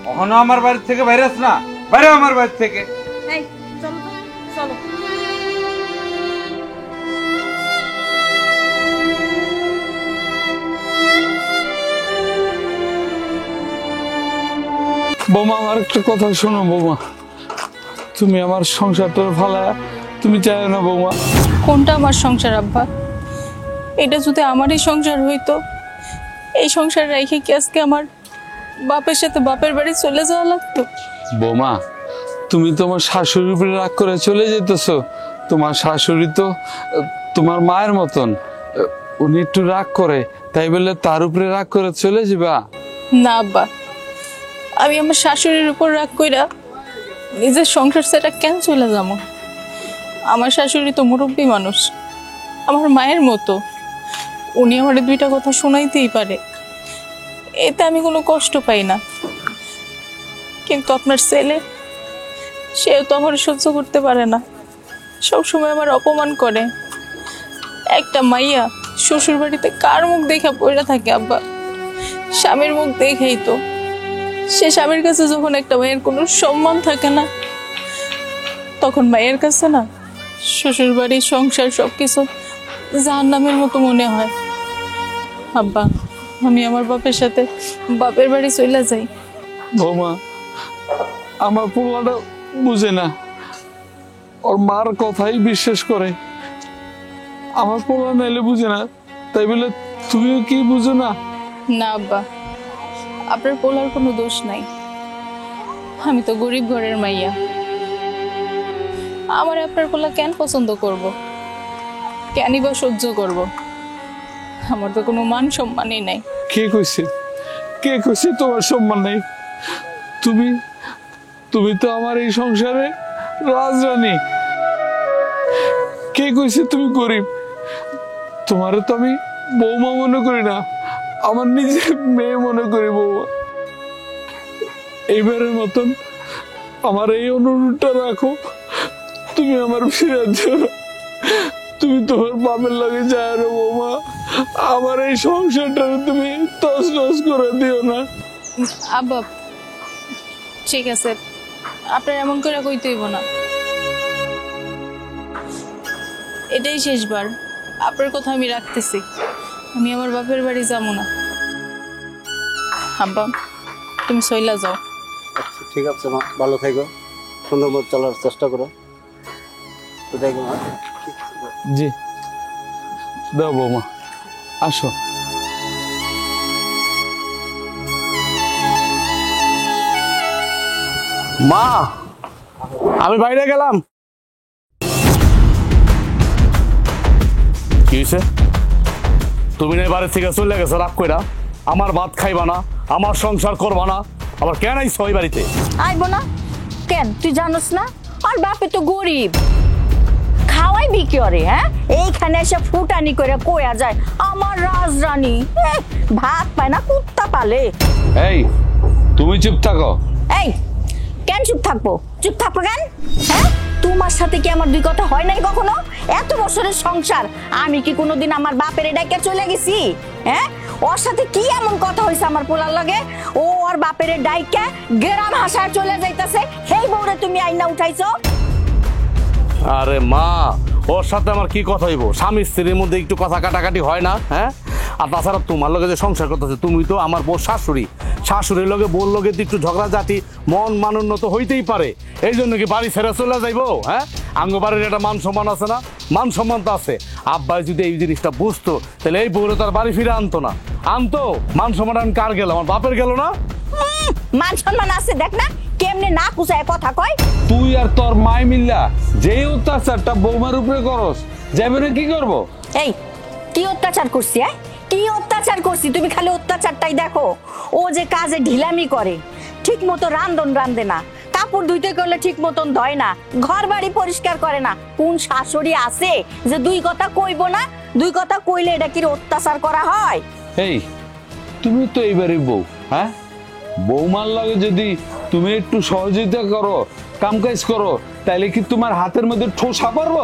কখনো আমার বাড়ি থেকে বাইরেস না, বাইরে আমার বাড়ি থেকে। চলো। বৌমা, আমার একটা কথা শোনো বৌমা, তুমি আমার সংসারটা ফালা তুমি চাই না বৌমা। কোনটা আমার সংসার আব্বা? এটা যদি আমারই সংসার হইতো, এই সংসার রেখে কি আজকে আমার বাপের সাথে বাপের বাড়ি চলে যাওয়া লাগতো? বৌমা, তুমি তোমার শাশুড়ির উপরে রাগ করে চলে যেতেছো। তোমার শাশুড়ি তো তোমার মায়ের মতন, উনি একটু রাগ করে, তাই বলে তার উপরে রাগ করে চলে যাবা? না আব্বা, আমি আমার শাশুড়ির উপর রাগ কইরা নিজের সংসার সেটা কেন চলে যাবো? আমার শাশুড়ি তো মুরব্বী মানুষ, আমার মায়ের মতো, উনি আমার দুইটা কথা শোনাইতেই পারে, এতে আমি কোনো কষ্ট পাই না। কিন্তু আপনার ছেলে, সেও তো আমার সহ্য করতে পারে না, সবসময় আমার অপমান করে। একটা মাইয়া শ্বশুর বাড়িতে কার মুখ দেখা পড়ে থাকে আব্বা? স্বামীর মুখ দেখেই তো। সে স্বামীর কাছে যখন একটা মায়ের কোনো সম্মান থাকে না, তখন মায়ের কাছে না শ্বশুর বাড়ি, সংসার সবকিছু জাহান্নামের মতো মনে হয়। আব্বা, আমি আমার বাপের সাথে বাপের বাড়ি চলে যাই। বৌমা, আমার পোলাটা বুঝে না, ওর মার কথাই বিশ্বাস করে। আমার পোলা নাইলে বুঝে না, তাই বলে তুমিও কি বুঝো না? না আব্বা, আপনার পোলার কোনো দোষ নাই। আমি তো গরিব ঘরের মাইয়া, আমার আপনার পোলা কেন পছন্দ করব? কেনই বা সহ্য করব? আমার তো কোনো মান সম্মানই নাই। কে কইছে? কে কইছে তোমার সম্মান নেই? তুমি তুমি তো আমার এই সংসারে রাজরানী। কে কইছে তুমি গরিব? তোমারে তো আমি বৌমা মনে করি না, আমার নিজের মেয়ে মনে করি বৌমা। এইবারের মতন আমার এই অনুরোধটা রাখো, তুমি আমার ফিরে যেও না। তুমি তোমার বাপের লাগে যায় না বৌমা, আমার এই সংসারটা তুমি তছনছ করে দিও না। আব্বা ঠিক আছে, আপনার এমন করে কইতে হইব না। এটাই শেষবার, আপনার কথা আমি রাখতেছি। আমি আমার বাপের বাড়ি যাবো না। আব্বা, তুমি সইলা যাও। আচ্ছা ঠিক আছে মা, ভালো থাকো, সুন্দর মতো চলার চেষ্টা করো। তো দেখো মা। জি দাও বৌমা, আসো। মা, আমি বাইরে গেলাম। কি হয়েছে? তুমি না বাড়ি থেকে চলে গেছো রাগ কইরা, আমার ভাত খাইবা না, আমার সংসার করবা না, আবার কেন আইছো এই বাড়িতে? আইবো না কেন? তুই জানোস না আর বাপে তো গরিব, খাওয়াই কইবি কি ওরে? হ্যাঁ, এইখানে এসে ফুটানি করে কইয়া যায় আমার রাজরানী। ভাত পায় না কুত্তা পালে। এই তুমি চুপ থাকো। এই কেন চুপ থাকবো? চুপ থাকবো কেন? হ্যাঁ, তোমার সাথে কি আমার দুই কথা হয় নাই কখনো? এত বছরের সংসার আমি কি কোনোদিন আমার বাপের ডাইকা চলে গেছি? হ্যাঁ, ওর সাথে কি এমন কথা হইছে আমার পোলার লগে? ও ওর বাপের ডাইকা গ্রাম হাসায় চলে যাইতাছে, সেই বউরে তুমি আইনা উঠাইছো? আরে মা, ওর সাথে আমার কি কথা হইব? স্বামী স্ত্রীর মধ্যে একটু কথা কাটাকাটি হয় না? হ্যাঁ, আর তাছাড়া তোমার লগে যে সংসার করতেছে, তুমি তো আমার বউ শাশুড়ি। শাশুড়ির লগে বউর লগে একটু ঝগড়া জাতি মন মানোন্নত হইতেই পারে। এই জন্য কি বাড়ি ছেড়ে চলে যাইবো? হ্যাঁ, আঙ্গ বাড়ির একটা মান সম্মান আছে না? মান সম্মান তো আছে। আব্বাই যদি এই জিনিসটা বুঝতো তাহলে এই বউরে তার বাড়ি ফিরে আনতো না। আনতো? মান সম্মান কার গেল? আমার বাপের গেল না? মান সম্মান আছে দেখ না কেমনে না কুচায় কথা কয়। তুই আর তোর মাই মিল্লা যেই অত্যাচারটা বৌমার উপরে করস, যাবে না কি করবো? এই কি অত্যাচার করছি? কি অত্যাচার করছি? তুমি খালি অত্যাচারটাই দেখো। ও যে কাজে ঢিলামি করে, ঠিক মতো রান্ধন রান্ধে না, কাপড় ধুইতে করলে ঠিক মতন ধয় না, ঘর বাড়ি পরিষ্কার করে না। কোন শাশুড়ি আছে যে দুই কথা কইবো না? দুই কথা কইলে এটা কি অত্যাচার করা হয়? এই তুমি তো এইবারে বউ, হ্যাঁ, বৌমার লাগে যদি তুমি একটু সহযোগিতা করো, কাম কাজ করো, তাইলে কি তোমার হাতের মধ্যে ঠোসা পারবো?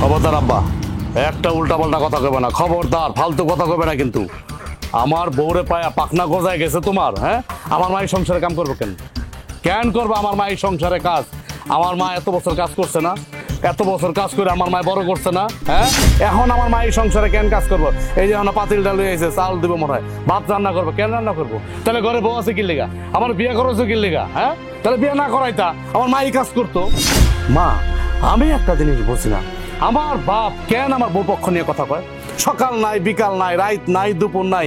খবরদার আব্বা, একটা উল্টা পাল্টা কথা কবে না। খবরদার, ফালতু কথা কবে না কিন্তু। আমার বউরে পায়া পাখনা গজায় গেছে তোমার। হ্যাঁ, আমার মা এই সংসারে কাম করবো কেন? কেন করবো আমার মা এই সংসারে কাজ? আমার মা এত বছর কাজ করছে না? এত বছর কাজ করে আমার মা বড় করছে না? হ্যাঁ, এখন আমার মা এই সংসারে কেন কাজ করবো? এই যে পাতিল ডাল হয়ে গেছে, চাল দিব মনে হয়, ভাত রান্না করবো। কেন রান্না করবো? তাহলে ঘরে বউ আছে কি লেগা? আমার বিয়ে করেছো কি লেগা? হ্যাঁ, তাহলে বিয়ে না করাইতা আমার মা এই কাজ করতো। মা, আমি একটা জিনিস বুঝি না, আমার বাপ কেন আমার বউ পক্ষ নিয়ে কথা কয়? সকাল নাই, বিকাল নাই, রাত নাই, দুপুর নাই।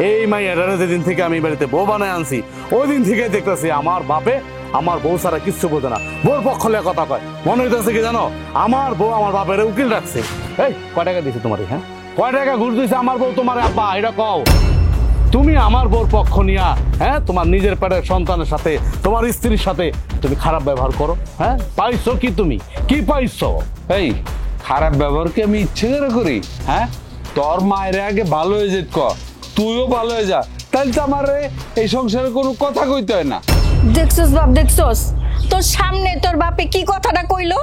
এই মাইয়ার যেদিন থেকে আমি বাড়িতে বউ বানায় আনছি, ওই দিন থেকে দেখতেছি আমার বাপে আমার বউ ছাড়া কিচ্ছু বোঝে না, বউর পক্ষ নিয়ে কথা কয়। মনে হইতেছে কি জানো, আমার বউ আমার বাপের উকিল রাখছে। এই কয় টাকা দিছে তোমার? হ্যাঁ, কয় টাকা ঘুষ দিছে আমার বউ তোমার? আব্বা এটা কও। তুমি আমার বউর পক্ষ নিয়া, হ্যাঁ, তোমার নিজের পেটের সন্তানের সাথে, তোমার স্ত্রীর সাথে তুমি খারাপ ব্যবহার করো। হ্যাঁ, পাইছো কি? তুমি কি পাইছো? এই খারাপ ব্যবহার কি আমি ইচ্ছে করে করি? হ্যাঁ, তোর মায়ের আগে ভালো হয়ে যেত ক, তুইও ভালো হয়ে যা, তাহলে তো আমার এই সংসারে কোনো কথা কইতে হয় না। দেখছস বাপ, দেখছস তোর সামনে তোর বাপে কি কথাটা কইলো?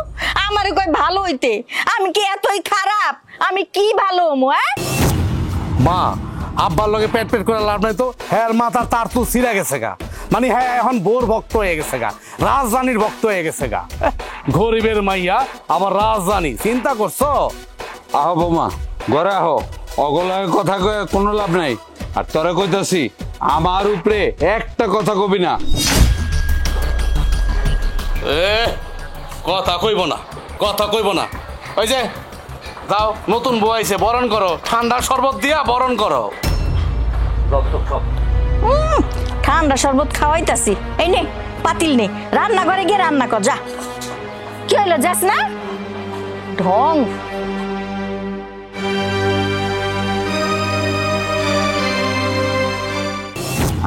আমারে কই ভালো হইতে। আমি কি এতই খারাপ? আমি কি ভালো হমু? হ্যাঁ মা, আব্বার লগে পেট পেট করে লাভ নাই তো। হ্যাঁ, মাথা তার তো ছিঁড়া গেছে গা। মানে হ্যাঁ, এখন বোর ভক্ত হয়ে গেছে গা, রাজধানীর ভক্ত হয়ে গেছে গা। গরিবের মাইয়া আবার রাজধানী, চিন্তা করছো? আহো বৌমা, ঘরে আহো। অগলায় কথা কয়ে কোনো লাভ নাই। আর তোরা কইতাছি, আমার উপরে একটা কথা কবি না। কথা কইব না, কথা কইব না। ওই যে যাও, নতুন বউ আইছে, বরণ করো, ঠান্ডা শরবত দিয়া বরণ করো। ঠান্ডা শরবত খাওয়াইতাছি। এই নে পাতিল নে, রান্নাঘরে গিয়ে রান্না কর যা। কি হইলো, যাস না? ঢং।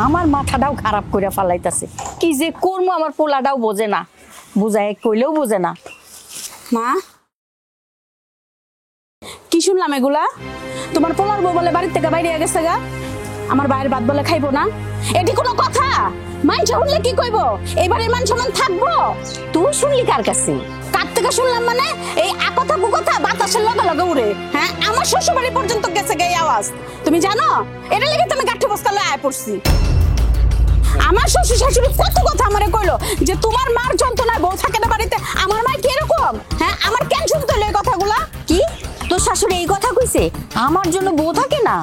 আমার মাথাটাও খারাপ করে ফালাইতাছে। কি যে করবো আমার পোলাটাও বোঝে না, বুঝায় কইলেও বোঝে না। মা, কি শুনলাম এগুলা? তোমার পোলার বউ বলে বাড়ির থেকে বাইরে গেছে গা, আমার বাইরের ভাত বলে খাইবো না। এটি কোনো কথা? মানুষ শুনলে কি কইব? এইবারে মান সম্মান থাকবো? তুই শুনলি কার কাছে? কার থেকে শুনলাম মানে? এই আকথা কুকথা বাতাসের লগে লগে উড়ে। হ্যাঁ, আমার শ্বশুর বাড়ি পর্যন্ত গেছে গে আওয়াজ। তুমি জানো এটা লেগে তুমি গাঠি বস্তালে আয় পড়ছি। আমার শ্বশুর শাশুড়ি কত কথা আমারে কইলো যে তোমার মার যন্ত্রণায় বউ থাকে না বাড়িতে। আমার মা কি এরকম? হ্যাঁ, আমার কেন শুনতে হলো এই কথাগুলা? কি তোর শাশুড়ি এই কথা কইছে আমার জন্য বউ থাকে না?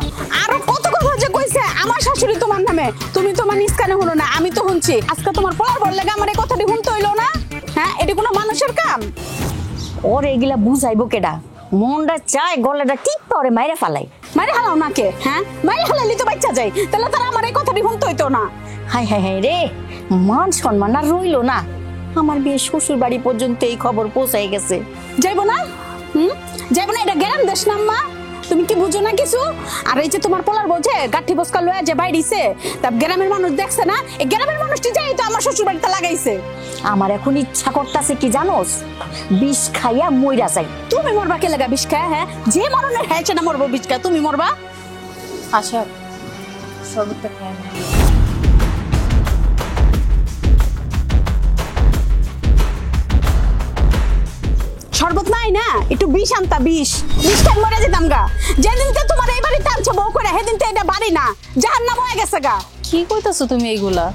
আরো কত কথা যে কইছে আমার শাশুড়ি তোমার নামে। তুমি তোমার নিজ কানে হলো না, আমি তো শুনছি। আজকে তোমার পোলার বললে আমার এই কথাটি শুনতে হইলো না? হ্যাঁ, এটি কোনো মানুষের কাম? ওর এগুলা বুঝাইবো কেডা? মনটা চায় গলাটা ঠিক পরে মাইরে ফালাই। মাইরে হালাও নাকে? হ্যাঁ, মাইরে হালাইলি তো বাচ্চা যায়, তাহলে তারা আমার এই কথাটি শুনতে হইতো না। হাই হাই হাই রে, মান সম্মান আর রইলো না। আমার বিয়ে শ্বশুর বাড়ি পর্যন্ত এই খবর পৌঁছাই গেছে। যাইবো না? যাইবো না? এটা গ্রাম দেশ না মা? তুমি কি বুঝো না কিছু? আর এই যে তোমার পোলার বোঝে গাঠি বসকা লয়ে যে বাইরিছে, তা গ্রামের মানুষ দেখছে না, এই গ্রামের মানুষটি যাই তো আমার শ্বশুর বাড়িতে লাগাইছে। আমার এখন ইচ্ছা করতেছে কি জানোস, বিষ খাইয়া মইরা যাই। তুমি মরবা কে লাগা বিষ খায়? হ্যাঁ, যে মরণের হয়েছে না মরবো বিষ খায়, তুমি মরবা। আচ্ছা শরবতটা খেয়ে নাও। শরবত নাই না, একটু বিষ আনতা, বিষ খাই মরে যেতাম গা। যেদিনকে তোমার এই বাড়িতে আনছো বউ করে, সেদিনকে এটা বাড়ি না, জাহান্নাম হয়ে গেছে গা। কি কইতাছো তুমি এইগুলা?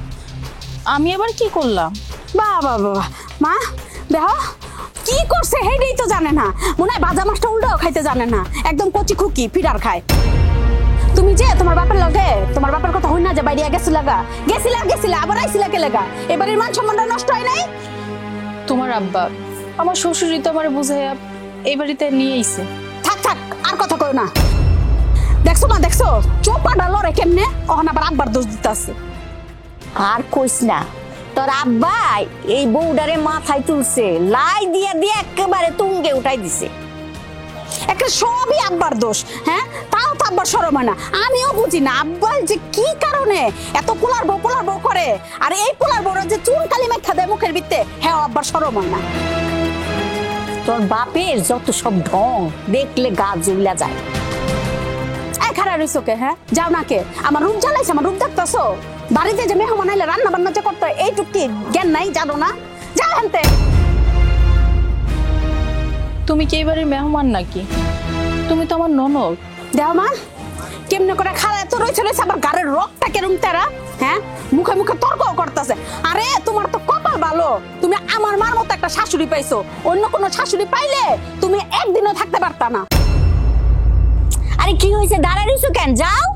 আমি এবার কি করলাম? বাহ বাহ বাহ, মা দেখো কি করছে হেডেই তো জানে না, মনে হয় ভাজা মাছটা উল্টাও খাইতে জানে না, একদম কচি খুকি ফিডার খায়। তুমি যে তোমার বাপের লগে তোমার বাপের কথা হই না যে বাইরে গেছিলা আবার আইছিলা কে লাগা? এবারের মান সম্মানটা নষ্ট হয় নাই? তোমার আব্বা আমার শ্বশুরই তো আমার বুঝাইয়া এই বাড়িতে নিয়ে আইছে। থাক থাক, আর কথা কই না। দেখছো মা, দেখছো চোপাটা লড়ে কেমনে, ওখানে আবার আব্বার দোষ দিতেছে। আর কইস না, তোর আব্বা এই বউডারে মাথায় তুলছে, লাই দিয়া দিয়ে একেবারে তুঙ্গে উঠাই দিছে। একটা সবই আব্বার দোষ। হ্যাঁ, তাও তো আব্বার শরম হয় না। আমিও বুঝি না আব্বা যে কি কারণে এত পোলার বউ করে, আর এই পোলার বউরা যে চুন কালি মেখা দেয় মুখের ভিতরে, হ্যাঁ আব্বার শরম হয় না। তোর বাপের যত সব ঢং দেখলে গা জ্বলা যায়। এই খারাপ রইছো কে? হ্যাঁ, যাও না কে? আমার রূপ জ্বালাইছে, আমার রূপ দেখতেছো? বাড়িতে যে মেহমান আইলে রান্না বান্না যে করতে হয় এইটুক কি জ্ঞান নাই? জানো না? যাও হানতে। তুমি কি এবারে মেহমান নাকি? তুমি তো আমার ননদ। দেও মা কেমনে করে খাড়া এত রয়েছে আবার গাড়ির রকটা কেরম তেরা। হ্যাঁ, মুখে মুখে তর্ক করতেছে। আরে তোমার তো কপাল ভালো, তুমি আমার মার মতো একটা শাশুড়ি পাইছো। অন্য কোনো শাশুড়ি পাইলে তুমি একদিনও থাকতে পারতা না। আরে কি হয়েছে, দাঁড়ায় রইছো কেন? যাও।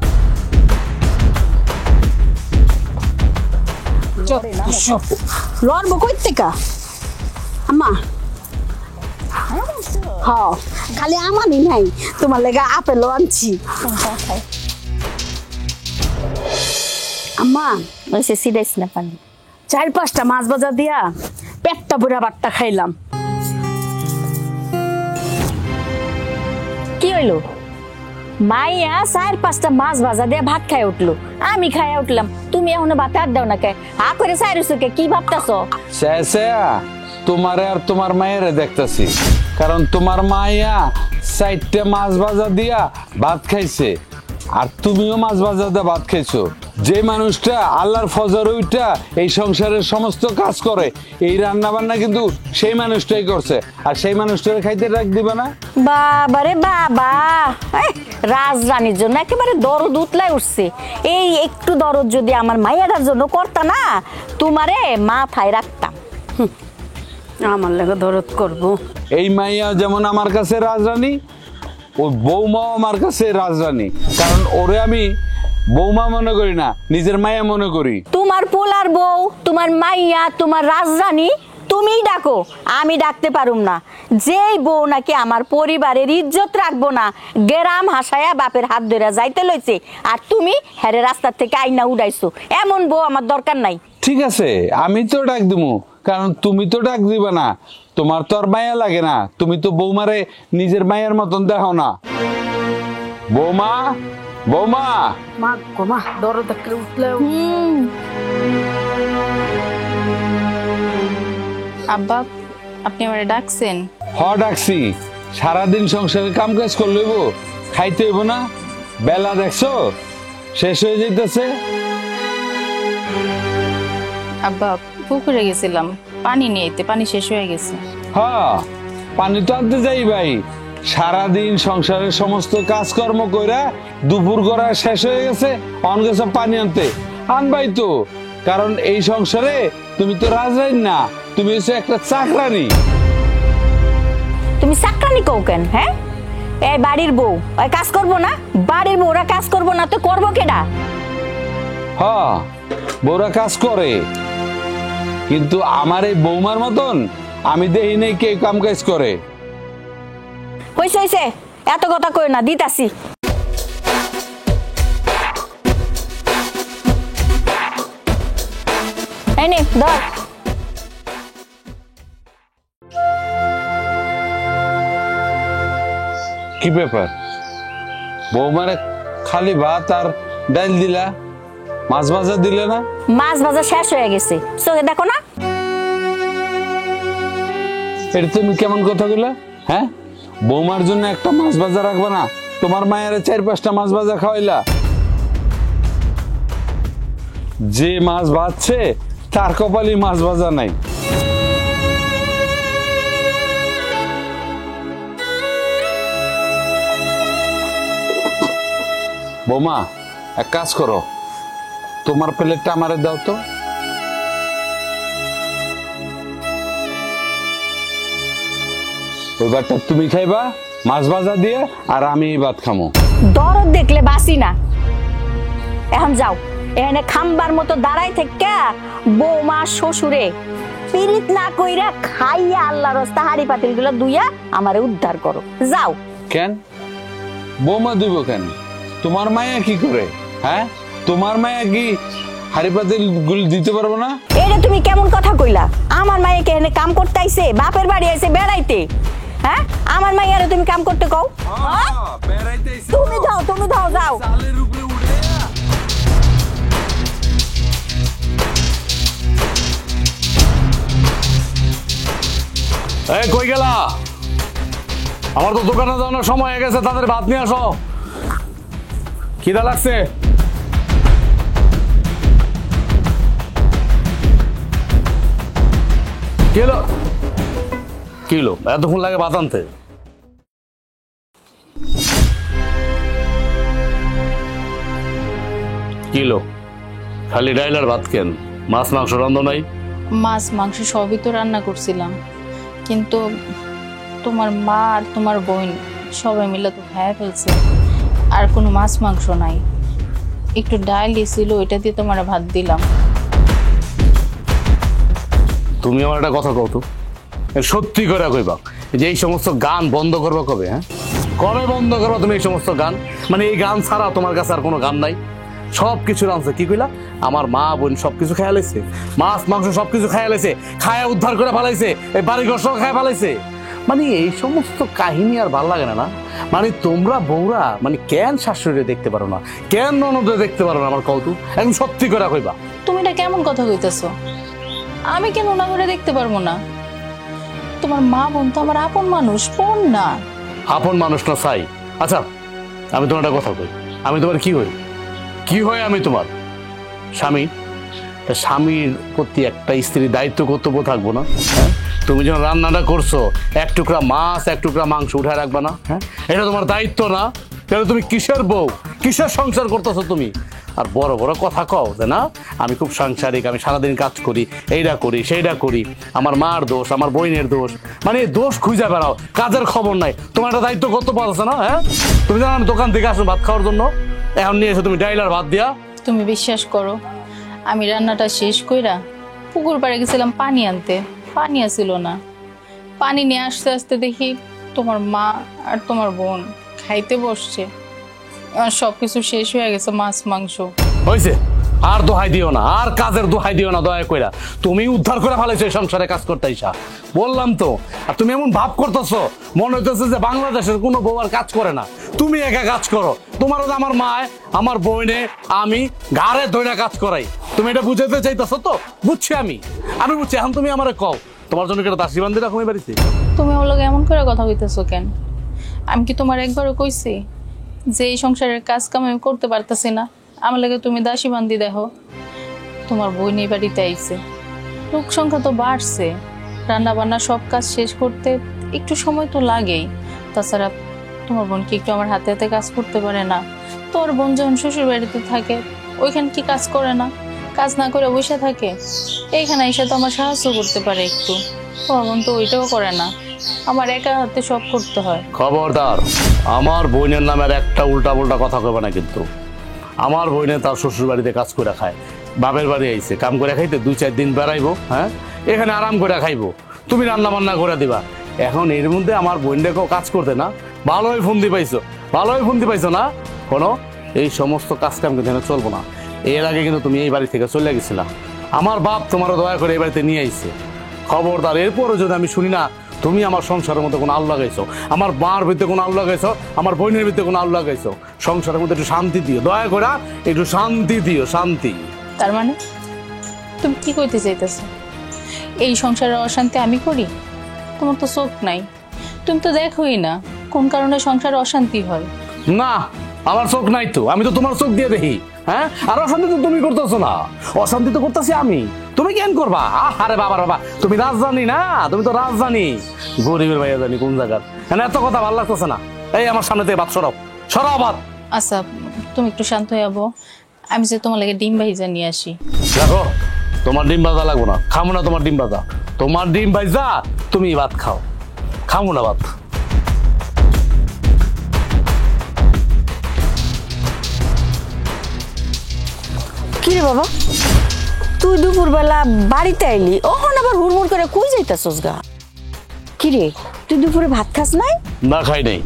লড়বো কই থেকে আম্মা? হ্যাঁ, খালি আমারই নাই, তোমার লেগা আপেলও আনছি। আম্মা ওইসে সিডাইস না পানি। 4-5টা মাছ ভাজা দিয়া পেটটা পুরা ভাতটা খাইলাম। কি হইলো? মাইয়া 4-5টা মাছ ভাজা দিয়ে ভাত খাই উঠলো, আমি খাই উঠলাম, তুমি এখনো ভাত আর দাও না কে? হা করে সাইরুছো কে? কি ভাবতাছো? তোমারে আর তোমার মায়েরে দেখতেছি, কারণ তোমার মাইয়া 4টা মাছ ভাজা দিয়া ভাত খাইছে, আর তুমিও মাছ ভাজা দিয়ে ভাত খাইছো। যে মানুষটা আল্লাহর ফজর উইটা এই সংসারের সমস্ত কাজ করে, এই রান্না বান্না কিন্তু সেই মানুষটাই করছে, আর সেই মানুষটারে খাইতে ডাক দিবে না? বাবারে বাবা, রাজরানীর জন্য একেবারে দরদ উতলাই উঠছে। এই একটু দরদ যদি আমার মাইয়াটার জন্য করতা না, তোমারে মাথায় রাখতাম। আমার লেগে দরদ করবো। এই মাইয়া যেমন আমার কাছে রাজরানী, ওই বৌমাও আমার কাছে রাজরানী, কারণ ওরে আমি বৌমা মনে করি না, নিজের মায়া মনে করি। তোমার পোলার বউ, তোমার মাইয়া, তোমার রাজরানী তুমিই ডাকো, আমি ডাকতে পারুম না। যেই বউ নাকি আমার পরিবারের ইজ্জত রাখবো না, গেরাম হাসায়া বাপের হাত ধরে যাইতে লইছে, আর তুমি হেরে রাস্তার থেকে আইনা উড়াইছো, এমন বউ আমার দরকার নাই। ঠিক আছে, আমি তো ডাক দিমু, কারণ তুমি তো ডাক দিবা না, তোমার তো আর মায়া লাগে না, তুমি তো বৌমারে নিজের মায়ের মতন দেখো না। বৌমা, বৌমা। মা গো মা, দরদ একটা উঠলে। আব্বা আপনি আমারে ডাকছেন? ডাকছি, সারাদিন সংসারে কাম কাজ করলে খাইতে হইব না? বেলা দেখছো শেষ হয়ে যেতেছে। আব্বা পুকুরে গেছিলাম পানি নিয়ে, পানি শেষ হয়ে গেছে। হ্যাঁ, পানি তো আনতে যাই ভাই, সারাদিন সংসারের সমস্ত কাজকর্ম কইরা দুপুর করা শেষ হয়ে গেছে, অন গেছে পানি আনতে। আনবাই তো, কারণ এই সংসারে তুমি তো রাজরানী না, তুমি হচ্ছে একটা চাকরানী। তুমি চাকরানি কও কেন? হ্যাঁ, এই বাড়ির বউ ওই কাজ করবো না? বাড়ির বউরা কাজ করবো না তো করবো কেডা? হ্যাঁ, বউরা কাজ করে, কিন্তু আমার এই বৌমার মতন আমি দেখি নাই কে কাম কাজ করে। হইছে হইছে, এত কথা কই না, দিতাছি। এই নে ধর। কি ব্যাপার, বৌমারে খালি ভাত আর ডাল দিলা, মাছ ভাজা দিলে না? মাছ ভাজা শেষ হয়ে গেছে, চোখে দেখো না? এটা তুমি কেমন কথা বললা? হ্যাঁ, বৌমার জন্য একটা মাছ ভাজা রাখবা না? তোমার মায়ের 4-5টা মাছ ভাজা খাওয়াইলা। যে মাছ ভাজছে তার কপালি মাছ ভাজা নাই। বৌমা, এক কাজ করো, তোমার প্লেটটা আমারে দাও তো। ওই ভাতটা তুমি খাইবা মাছ ভাজা দিয়ে, আর আমি এই ভাত খামো। দরদ দেখলে বাসি না। এখন যাও, এখানে খাম্বার মতো দাঁড়াই থেকে বৌমা শ্বশুরে পিরিত না কইরা খাইয়া আল্লাহর রাস্তা হাড়ি পাতিল গুলো দুইয়া আমারে উদ্ধার করো। যাও। কেন বৌমা দিব কেন? তোমার মায়া কি করে? হ্যাঁ, তোমার মায়া কি হাড়ি পাতিল গুলো দিতে পারবো না? এটা তুমি কেমন কথা কইলা? আমার মাইয়াকে এখানে কাম করতে আইছে, বাপের বাড়ি আইছে বেড়াইতে। হ্যাঁ, আমার মাইয়ারে তুমি কাম করতে কও? তুমি দাও, তুমি দাও, যাও। এই কই গেলা? আমার তো দোকানে যাওয়ার সময় হয়ে গেছে, তাদের ভাত নিয়ে আসো। খিদা লাগছে। কিলো এতক্ষণ লাগে ভাত আনতে? কিলো খালি ডাইল আর ভাত কেন? মাছ মাংস রান্ধ নাই? মাছ মাংস সবই তো রান্না করছিলাম, কিন্তু তোমার মা আর তোমার বোন সবাই মিলে তো খেয়ে ফেলছে, আর কোনো মাছ মাংস নাই। একটু ডাল ছিল, ওইটা দিয়ে তোমার ভাত দিলাম। তুমি আমার একটা কথা কও তো, সত্যি করে কইবা যে এই সমস্ত গান বন্ধ করবা কবে? হ্যাঁ, কবে বন্ধ করবা তুমি এই সমস্ত গান? মানে এই গান ছাড়া তোমার কাছে আর কোনো গান নাই? সবকিছু রানছে, কি কইলা? আমার মা বোন সবকিছু খাইয়া লাইছে, মাছ মাংস সবকিছু খাইয়া লাইছে, খায়া উদ্ধার করে ফেলাইছে, এই বাড়িঘর সব খাইয়া ফেলাইছে। মানে এই সমস্ত কাহিনী আর ভাল লাগে না। না মানে তোমরা বউরা মানে কেন শাশুড়ি দেখতে পারো না, কেন ননদে দেখতে পারো না? আমার কৌতুক একদম সত্যি করে কইবা। তুমি এটা কেমন কথা কইতেছো? আমি কেন ওনা করে দেখতে পারবো না? তোমার মা বোন তো আমার আপন মানুষ, বোন না? আপন মানুষ না চাই। আচ্ছা আমি তোমার একটা কথা কই, আমি তোমার কি হই? কি হয় আমি তোমার স্বামী? স্বামীর প্রতি একটা স্ত্রীর দায়িত্ব কর্তব্য থাকবো না? হ্যাঁ, তুমি যখন রান্নাটা করছো, এক টুকরা মাছ এক টুকরা মাংস উঠায় রাখবা না? হ্যাঁ, এটা তোমার দায়িত্ব না? তাহলে তুমি কিসের বউ, কিসের সংসার করতেছো তুমি? আর বড় বড় কথা কও যে না আমি খুব সাংসারিক, আমি সারাদিন কাজ করি, এইটা করি সেইটা করি, আমার মার দোষ, আমার বোনের দোষ, মানে দোষ খুঁজে বেড়াও, কাজের খবর নাই। তোমার একটা দায়িত্ব কর্তব্য আছে না? হ্যাঁ, তুমি জানো আমি দোকান থেকে আসো ভাত খাওয়ার জন্য, এখন নিয়ে এসে তুমি ডাইল আর ভাত দিয়া। তুমি বিশ্বাস করো, আমি রান্নাটা শেষ কইরা পুকুর পাড়ে গেছিলাম পানি আনতে, পানি আসিল না। পানি নিয়ে আসতে আসতে দেখি তোমার মা আর তোমার বোন খাইতে বসছে, আর সবকিছু শেষ হয়ে গেছে, মাছ মাংস। হয়েছে, আর দোহাই দিও না, আর কাজের দোহাই দিও না দয়া কইরা। তুমি উদ্ধার করে ফেলাইছো এই সংসারে কাজ করতে আইসা, বললাম তো। আর তুমি এমন ভাব করতেছো, মনে হইতেছে যে বাংলাদেশের কোনো বউ আর কাজ করে না, তুমি একা কাজ করো। তোমারও আমার মায়, আমার বোনে, আমি ঘাড়ে ধরে কাজ করাই। তুমি এটা বুঝাইতে চাইতেছো তো? বুঝছি আমি বুঝছি। এখন তুমি আমারে কও, তোমার জন্য কেন দাসী বান্ধি রাখো বাড়িতে? তুমি ওর লগে এমন করে কথা কইতেছো কেন? আমি কি তোমার একবারও কইছি যে এই সংসারের কাজ কাম আমি করতে পারতেছি না, আমার লাগে তুমি দাসী বান্ধি দেখো? তোমার বোন এই বাড়িতে আইছে, লোক সংখ্যা তো বাড়ছে, রান্না বান্না সব কাজ শেষ করতে একটু সময় তো লাগেই। তাছাড়া তোমার বোন কি একটু আমার হাতে হাতে কাজ করতে পারে না? তোর বোন যখন শ্বশুর বাড়িতে থাকে ওইখানে কি কাজ করে না? কাজ না করে বসে থাকে? এইখানে এসে তো আমার সাহায্য করতে পারে একটু, তোমার বোন তো ওইটাও করে না, আমার একা হাতে সব করতে হয়। খবরদার, আমার বোনের নামের একটা উল্টা পুল্টা কথা কইবা না কিন্তু। আমার বোনে তার শ্বশুর বাড়িতে কাজ করে খায়, বাপের বাড়ি আইছে কাম করে খাইতে 2-4 দিন বেড়াইবো, হ্যাঁ এখানে আরাম করে খাইবো, তুমি রান্না বান্না করে দিবা। এখন এর মধ্যে আমার বোনটাকেও কাজ করতে না, ভালোই ফন্দি পাইছো, ভালোই ফন্দি পাইছো না? কোনো এই সমস্ত কাজ কাম কিন্তু এখানে চলবো না। এর আগে কিন্তু তুমি এই বাড়ি থেকে চলে গেছিলা, আমার বাপ তোমারও দয়া করে এই বাড়িতে নিয়ে আইছে। খবরদার, এরপরও যদি আমি শুনি না তুমি আমার সংসারের মধ্যে কোনো আল্লাহ গাইছো, আমার মার ভিতরে কোনো আল্লাহ গাইছো, আমার বোনের ভিতরে কোনো আল্লাহ গাইছো। সংসারের মধ্যে একটু শান্তি দিও, দয়া করে একটু শান্তি দিও, শান্তি। তার মানে তুমি কি কইতে চাইতেছো? এই সংসারের অশান্তি আমি করি? তোমার তো চোখ নাই, তুমি তো দেখোই না কোন কারণে সংসারে অশান্তি হয়। না, আমার চোখ নাই তো, আমি তো তোমার চোখ দিয়ে দেখি। হ্যাঁ, আর অশান্তি তো তুমি করতেছো না, অশান্তি তো করতেছি আমি, তুমি কেন করবা? আরে বাবা বাবা, তুমি রাজধানী না, তুমি তো রাজধানী, গরিবের ভাইয়া জানি কোন জায়গার। হ্যাঁ, এত কথা ভালো লাগতেছে না। এই আমার সামনে থেকে বাদ সরাও, সরাও বাদ। আচ্ছা তুমি একটু শান্ত হয়ে যাবো, আমি যে তোমার লাগে ডিম ভাইজা নিয়ে আসি। দেখো, তোমার ডিম ভাজা লাগবো না, খামো না তোমার ডিম ভাজা। তোমার ডিম ভাজা তুমি ভাত খাও, খামো না ভাত। কি রে বাবা, তুই দুপুরবেলা বাড়িতে আইলি, ওখানে আবার হুড়মুড় করে কই যাইতাছস গা? কি রে, তুই দুপুরে ভাত খাস নাই? না, খাই নাই।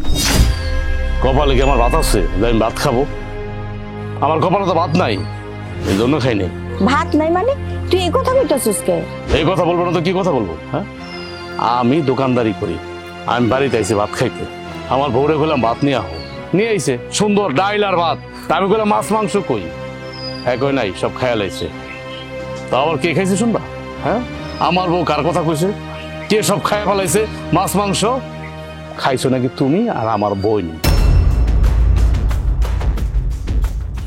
কপালে কি আমার ভাত আছে যে আমি ভাত খাবো? আমার কপালে তো ভাত নাই, এই জন্য খাই নাই। ভাত নাই মানে তুই এই কথা কইতাছস কে? এই কথা বলবো না তো কি কথা বলবো? হ্যাঁ, আমি দোকানদারি করি, আমি বাড়িতে আইছি ভাত খাইতে। আমার বউরে বললাম ভাত নিয়ে আহ, নিয়ে আইছে সুন্দর ডাইল আর ভাত। তা আমি বললাম মাছ মাংস কই? হ্যাঁ কই নাই, সব খাইয়া লাইছে। তা আবার কে খাইছে শুনবা? হ্যাঁ, আমার বউ কার কথা কইছে? কে সব খাইয়া ফেলাইছে? মাছ মাংস খাইছো নাকি তুমি আর আমার বোন?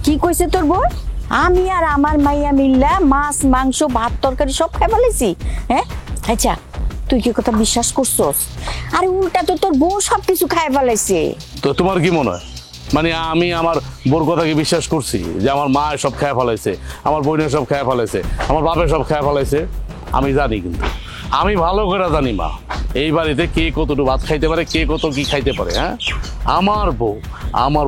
কি কইছে তোর বউ? আমি আর আমার মাইয়া মিল্লা মাছ মাংস ভাত তরকারি সব খাই ফেলাইছি? হ্যাঁ, আচ্ছা তুই কি কথা বিশ্বাস করছস? আরে উল্টা তো তোর বউ সবকিছু খাই ফেলাইছে। তো তোমার কি মনে হয় মানে আমি আমার বোর কথা কি বিশ্বাস করছি যে আমার মা সব খায় ফেলাইছে, আমার বোনের সব খায় ফেলাইছে, আমার বাপের সব খায় ফেলাইছে? আমি জানি, কিন্তু আমি ভালো করে জানি মা এই বাড়িতে কে কতটুকু ভাত খাইতে পারে, কে কত কি খাইতে পারে। হ্যাঁ, আমার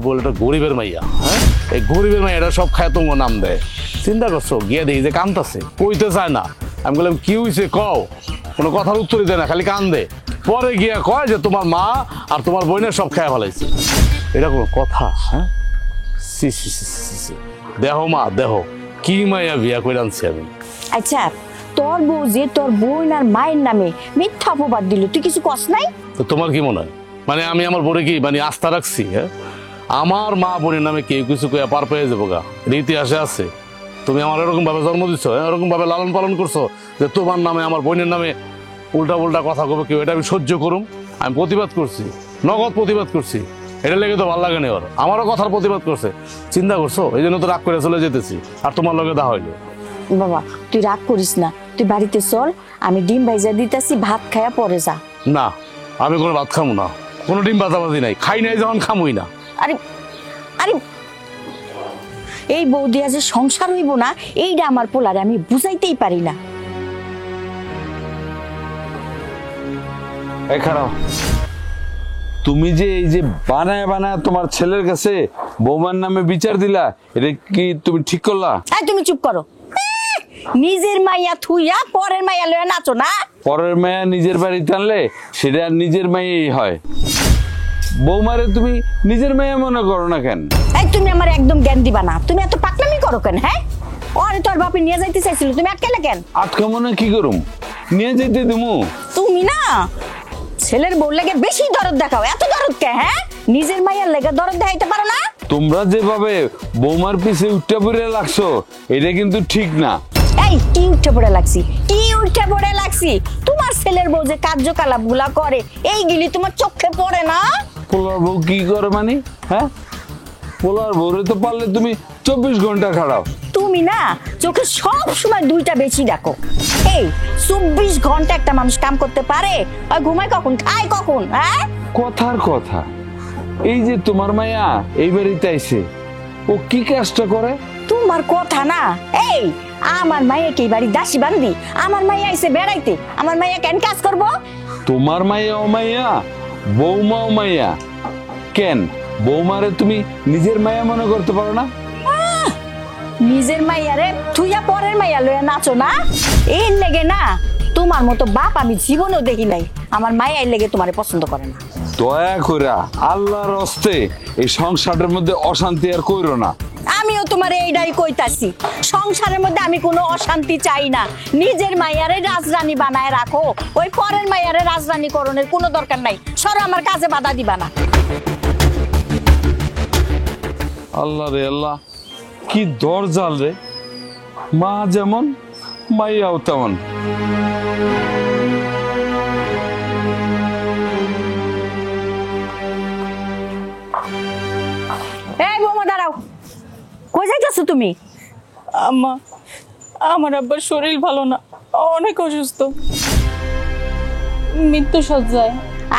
বউ এটা গরিবের মাইয়া। হ্যাঁ, এই গরিবের মাইয়া এটা সব খায় তোমার নাম দেয়। চিন্তা করছো, গিয়ে দেখি যে কান্দতেছে, কইতে চায় না। আমি বললাম কি হয়েছে কও, কোনো কথার উত্তরই দেয় না, খালি কান্দে। পরে গিয়া কয় যে তোমার মা আর তোমার বোনের সব খায় ফেলাইছে। এটা কোনো কথা? হ্যাঁ, সি সি সি সি সি। দেহ মা দেহ, কি মাইয়া বিয়া করে আনছি আমি। আচ্ছা তোর বউ যে তোর বোন আর মায়ের নামে মিথ্যা অপবাদ দিল, তুই কিছু কস নাই? তো তোমার কি মনে হয় মানে আমি আমার বোরে কি মানে আস্থা রাখছি? হ্যাঁ, আমার মা বোনের নামে কেউ কিছু কয়ে পার পেয়ে যাবো গা, ইতিহাসে আছে। তুমি আমার এরকম ভাবে জন্ম দিচ্ছ, এরকম ভাবে লালন পালন করছো যে তোমার নামে আমার বোনের নামে উল্টা উল্টা কথা কবে কেউ, এটা আমি সহ্য করুম? আমি প্রতিবাদ করছি, নগদ প্রতিবাদ করছি। এটা লেগে তো ভালো লাগে না, ওর আমারও কথার প্রতিবাদ করছে। চিন্তা করছো, এই জন্য তো রাগ করে চলে যেতেছি, আর তোমার লগে দা হইলো। বাবা তুই রাগ করিস না, তুই বাড়িতে চল, আমি ডিম ভাইজা দিতেছি, ভাত খায়া পরে যা। না, আমি কোনো ভাত খামো না, কোনো ডিম বাজাবাজি নাই, খাই নাই যখন খামুই না। আরে আরে এই বৌদি আজ সংসার হইব না, এইটা আমার পোলারে আমি বুঝাইতেই পারি না। এই খারাপ, তুমি যে এই যে বানায় বানায় তোমার ছেলের কাছে বৌমার নামে বিচার দিলা, এটা কি তুমি ঠিক করলা? তুমি চুপ করো। নিজের মাইয়া থুইয়া পরের মাইয়া লয়ে নাচো না। পরের মায়া নিজের বাড়িতে আনলে সেটা আর নিজের মাইয়াই হয়। বৌমারে তুমি নিজের মায়া মনে করো না কেন? তুমি আমার একদম জ্ঞান দিবা না, তুমি এত পাকনামি করো কেন? হ্যাঁ, ওরে তোর বাপে নিয়ে যাইতে চাইছিল, তুমি আটকালে কেন? আটকা মনে কি করুম, নিয়ে যেতে দিমু। তুমি না ছেলের বউ লেগে বেশি দরদ দেখাও, এত দরদ কে? হ্যাঁ, নিজের মাইয়ার লেগে দরদ দেখাইতে পারো না? তোমরা যেভাবে বৌমার পিছে উঠে পড়ে লাগছো এটা কিন্তু ঠিক না। এই কি উঠে পড়ে লাগছি, কি উঠে পড়ে লাগছি? তোমার ছেলের বউ যে কার্যকলাপ গুলা করে এইগুলি তোমার চোখে পড়ে না? পোলার বউ কি করে মানে? হ্যাঁ, পোলার বউরে তো পারলে তুমি 24 ঘন্টা খাড়াও। তুমি না চোখে সব সময় দুইটা বেশি দেখো। এই 24 ঘন্টা একটা মানুষ কাম করতে পারে? আর ঘুমায় কখন, খায় কখন? হ্যাঁ, কথার কথা, এই যে তোমার মায়া এই বাড়িতে আইছে, ও কি কাজটা করে? তোমার কথা না। এই আমার মাইয়া কি বাড়ি দাসী বান্দি? আমার মাইয়া আইছে বেড়াইতে, আমার মাইয়া কেন কাজ করবো? তোমার মাইয়া ও মাইয়া, বৌমা ও মাইয়া, কেন বৌমারে তুমি নিজের মায়া মনে করতে পারো না? নিজের মাইয়ারে থুইয়া পরের মাইয়া লইয়া নাচো না, এর লেগে না তোমার মতো বাপ আমি জীবনেও দেখি নাই। আমার মাইয়া এর লেগে তোমারে পছন্দ করে না। দয়া কইরা আল্লাহর হস্তে এই সংসারের মধ্যে অশান্তি আর কইরো না। আমিও তোমার এইটাই কইতাছি, সংসারের মধ্যে আমি কোনো অশান্তি চাই না। নিজের মাইয়ারে রাজরানী বানায় রাখো, ওই পরের মাইয়ারে রাজরানী করণের কোনো দরকার নাই। সরো, আমার কাজে বাধা দিবা না। আল্লাহ রে আল্লাহ, কি দরজাল রে, মা যেমন মাইয়াও তেমন। এই বৌমা দাঁড়াও, কই যাইতেছো তুমি? আম্মা, আমার আব্বার শরীর ভালো না, অনেক অসুস্থ, মৃত্যু সজ্জায়।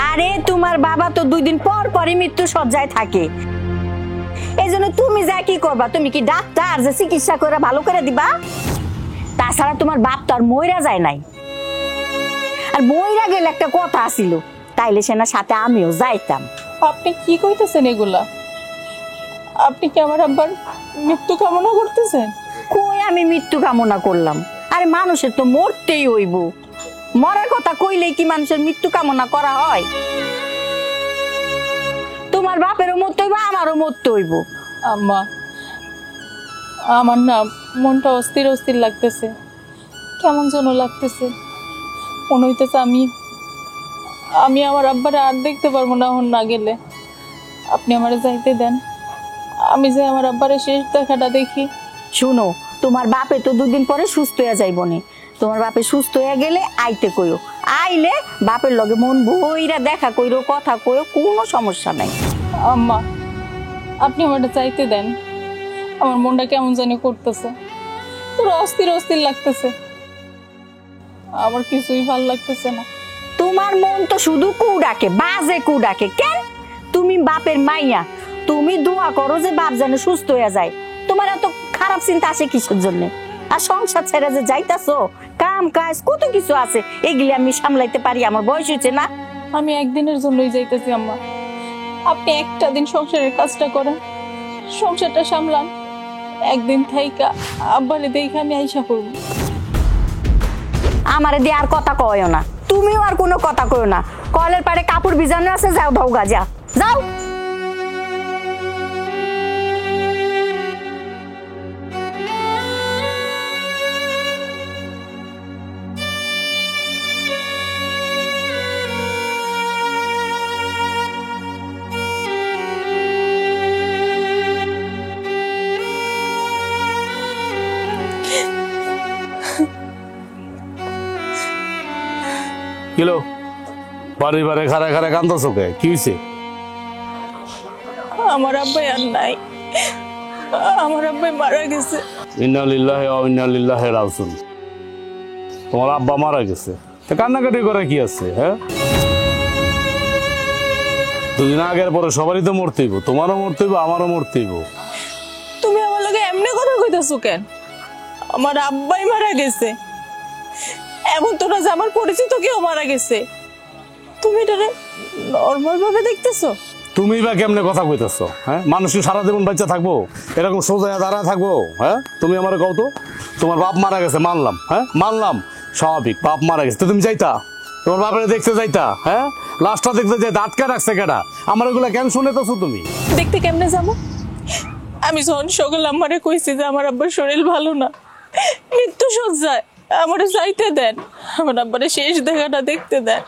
আরে তোমার বাবা তো 2 দিন পর পরই মৃত্যু সজ্জায় থাকে, এই জন্য তুমি যা কি করবা? তুমি কি ডাক্তার যে চিকিৎসা করে ভালো করে দিবা? তাছাড়া তোমার বাপ তো আর মইরা যায় নাই, আর মইরা গেলে একটা কথা আছিল, তাইলে সে না সাথে আমিও যাইতাম। আপনি কি কইতেছেন এগুলা? আপনি কি আমার আব্বার মৃত্যু কামনা করতেছেন? কই আমি মৃত্যু কামনা করলাম? আরে মানুষের তো মরতেই হইব, মরার কথা কইলেই কি মানুষের মৃত্যু কামনা করা হয়? তোমার বাপেরও মরতে হইব, আমারও মরতে হইব। আম্মা, আমার না মনটা অস্থির অস্থির লাগতেছে, কেমন যেন লাগতেছে, মনে হইতেছে আমি আমার আব্বারে আর দেখতে পারবো না হন না গেলে। আপনি আমারে যাইতে দেন, আমি যে আমার আব্বারে শেষ দেখাটা দেখি। শুনো, তোমার বাপে তো 2 দিন পরে সুস্থ হয়ে যাইবনি, তোমার বাপে সুস্থ হয়ে গেলে আইতে কইও, আইলে বাপের লগে মন ভইরা দেখা কইরো, কথা কইও, কোনো সমস্যা নাই। আম্মা, আপনি আমারটা চাইতে দেন, আমার মনটা কেমন জানি করতেছে, পুরো অস্থির অস্থির লাগতেছে, আমার কিছুই ভাল লাগতেছে না। তোমার মন তো শুধু কু ডাকে, বাজে কু ডাকে। কেন? তুমি বাপের মাইয়া, তুমি দোয়া করো যে বাপ যেন সুস্থ হয়ে যায়। তোমার এত খারাপ চিন্তা আসে কিসের জন্য? আর সংসার ছেড়ে যে যাইতাছো, কাম কাজ কত কিছু আছে, এগুলি আমি সামলাইতে পারি, আমার বয়স হয়েছে না। আমি একদিনের জন্যই যাইতেছি আম্মা, আপনি একটা দিন সংসারের কাজটা করেন, সংসারটা সামলান, একদিন থাইকা আব্বারে দেখে আমি আইসা করব। আমারে দিয়ে আর কথা কয়ও না, তুমিও আর কোনো কথা কয়ো না। কলের পাড়ে কাপড় ভিজানো আছে, যাও ধৌগা, যা যাও। কিলো বাড়ি বাড়ি খারা খারা কান্দছ কে? কি হয়েছে? আমার আব্বাই আর নাই, আমার আব্বাই মারা গেছে। ইন্না লিল্লাহি ওয়া ইন্না ইলাইহি রাজিউন। তোমার আব্বা মারা গেছে, তা কান্নাকাটি করে কি আছে? হ্যাঁ, 2 দিন আগের পরে সবারই তো মরতে হইব, তোমারও মরতে হইব, আমারও মরতে হইব। তুমি আমার লগে এমনি কথা কইতাছো কেন? আমার আব্বাই মারা গেছে, এমন তো না যে আমার পরিচিত কেউ মারা গেছে। তুমি এটা নর্মাল ভাবে দেখতেছো? তুমি বা কেমনে কথা কইতেছো? হ্যাঁ, মানুষ সারা জীবন বাচ্চা থাকবো, এরকম সোজা দাঁড়া থাকবো? হ্যাঁ, তুমি আমার কও তো, তোমার বাপ মারা গেছে, মানলাম, হ্যাঁ মানলাম, স্বাভাবিক, বাপ মারা গেছে, তো তুমি যাইতা তোমার বাপের দেখতে যাইতা? হ্যাঁ, লাশটা দেখতে যাইতা, আটকা রাখছে কেডা? আমার ওগুলা কেন শুনেতেছো তুমি? দেখতে কেমনে যাবো? আমি যখন সকাল আমারে কইছি যে আমার আব্বার শরীর ভালো না, মৃত্যু সজ্জায়, আমারে যাইতে দেন, আমার আব্বারে শেষ দেখাটা দেখতে দেন।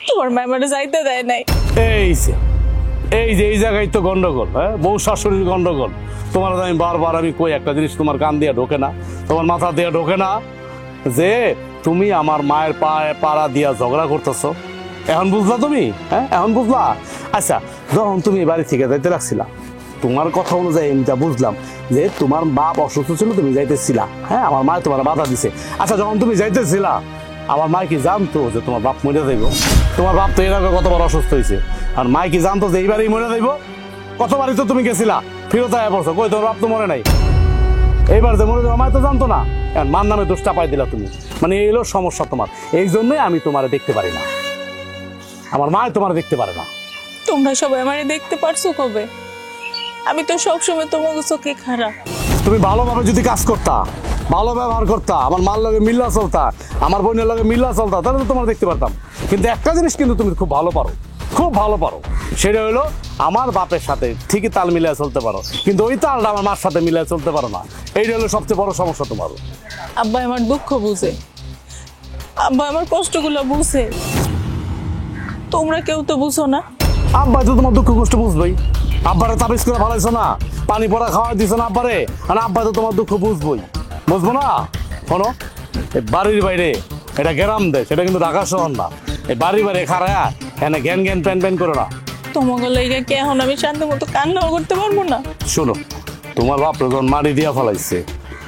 তোমার মা আমারে যাইতে দেয় নাই। এই যে এই জায়গায় তো গন্ডগোল। হ্যাঁ, বউ শাশুড়ির গন্ডগোল। তোমার আমি বারবার আমি কই, একটা জিনিস তোমার কান দিয়ে ঢোকে না, তোমার মাথা দিয়ে ঢোকে না, যে তুমি আমার মায়ের পায়ে পাড়া দিয়া ঝগড়া করতেছো। এখন বুঝলা তুমি? হ্যাঁ, এখন বুঝলা? আচ্ছা, যখন তুমি বাড়ি থেকে যাইতে রাখছিলা, তোমার কথা অনুযায়ী আমি যা বুঝলাম যে তোমার বাপ অসুস্থ ছিল, তুমি যাইতেছিলা। হ্যাঁ, আমার মা তোমার বাধা দিছে। আচ্ছা, যখন তুমি যাইতেছিলা, আমার মা কি জানতো যে তোমার বাপ মরে যাইব? তোমার বাপ তো এর আগে কতবার অসুস্থ হয়েছে, আর মা কি জানতো যে এইবারই মরে যাইব? কতবারই তো তুমি গেছিলা, ফিরত আয়া পড়ছো, কই তোমার বাপ তো মরে নাই, এইবার যে মরে যাবো মা তো জানতো না, মার নামে দোষটা পাই দিলা তুমি। মানে এই হলো সমস্যা তোমার, এই জন্যই আমি তোমার দেখতে পারি না, আমার মা তোমার দেখতে পারে না। তোমরা সবাই আমারে দেখতে পারছো কবে? আমি তো সবসময় তোমার চোখে খারাপ। তুমি ভালোভাবে যদি কাজ করতা, ভালো ব্যবহার করতা, আমার মার লগে মিল্লা চলতা, আমার বোনের লগে মিল্লা চলতা, তাহলে তো তোমার দেখতে পারতাম। কিন্তু একটা জিনিস কিন্তু তুমি খুব ভালো পারো, খুব ভালো পারো, সেটা হলো আমার বাপের সাথে ঠিকই তাল মিলিয়ে চলতে পারো, কিন্তু ওই তালটা আমার মার সাথে মিলিয়ে চলতে পারো না। এইটা হলো সবচেয়ে বড় সমস্যা তোমার। আব্বা আমার দুঃখ বুঝে, আব্বা আমার কষ্টগুলো বুঝে, তোমরা কেউ তো বুঝো না। আব্বা তো তোমার দুঃখ কষ্ট বুঝবেই, আব্বারে তাবিজ করে ভালাইছো না, পানি পড়া খাওয়া দিছো না আব্বারে, আর আব্বা তো তোমার দুঃখ বুঝবই, বুঝবো না? শোনো, এই বাড়ির বাইরে এটা গ্রাম দেশ, এটা কিন্তু ঢাকা শহর না। এই বাড়ির বাইরে খারায়া এখানে জ্ঞান জ্ঞান প্যান প্যান করো না। তোমাকে লাইগা কি এখন আমি শান্তি মতো কান্নাও করতে পারবো না? শোনো, তোমার বাপ যখন মাটি দিয়া ফেলাইছে,